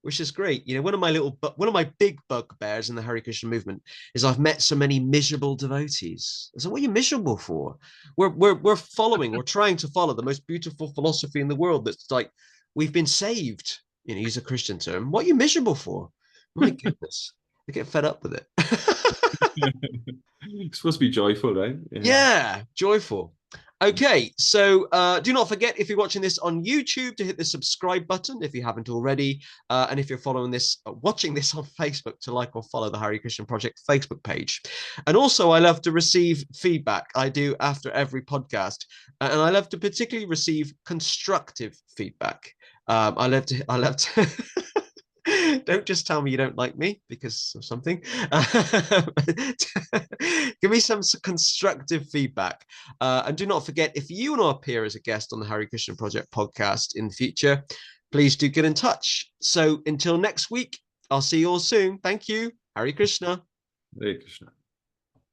which is great. You know, one of my big bugbears in the Hare Krishna movement is I've met so many miserable devotees. So what are you miserable for? We're trying to follow the most beautiful philosophy in the world. That's like we've been saved. You know, use a Christian term. What are you miserable for? My goodness, I get fed up with it. It's supposed to be joyful, right? Yeah. Yeah, joyful. Okay, so do not forget if you're watching this on YouTube to hit the subscribe button if you haven't already, and if you're following this, watching this on Facebook, to like or follow the Hare Krishna Project Facebook page. And also, I love to receive feedback. I do after every podcast, and I love to particularly receive constructive feedback. I love to. Don't just tell me you don't like me because of something. Give me some constructive feedback. And do not forget, if you want to appear as a guest on the Hare Krishna Project podcast in the future, please do get in touch. So until next week, I'll see you all soon. Thank you. Hare Krishna. Hare Krishna.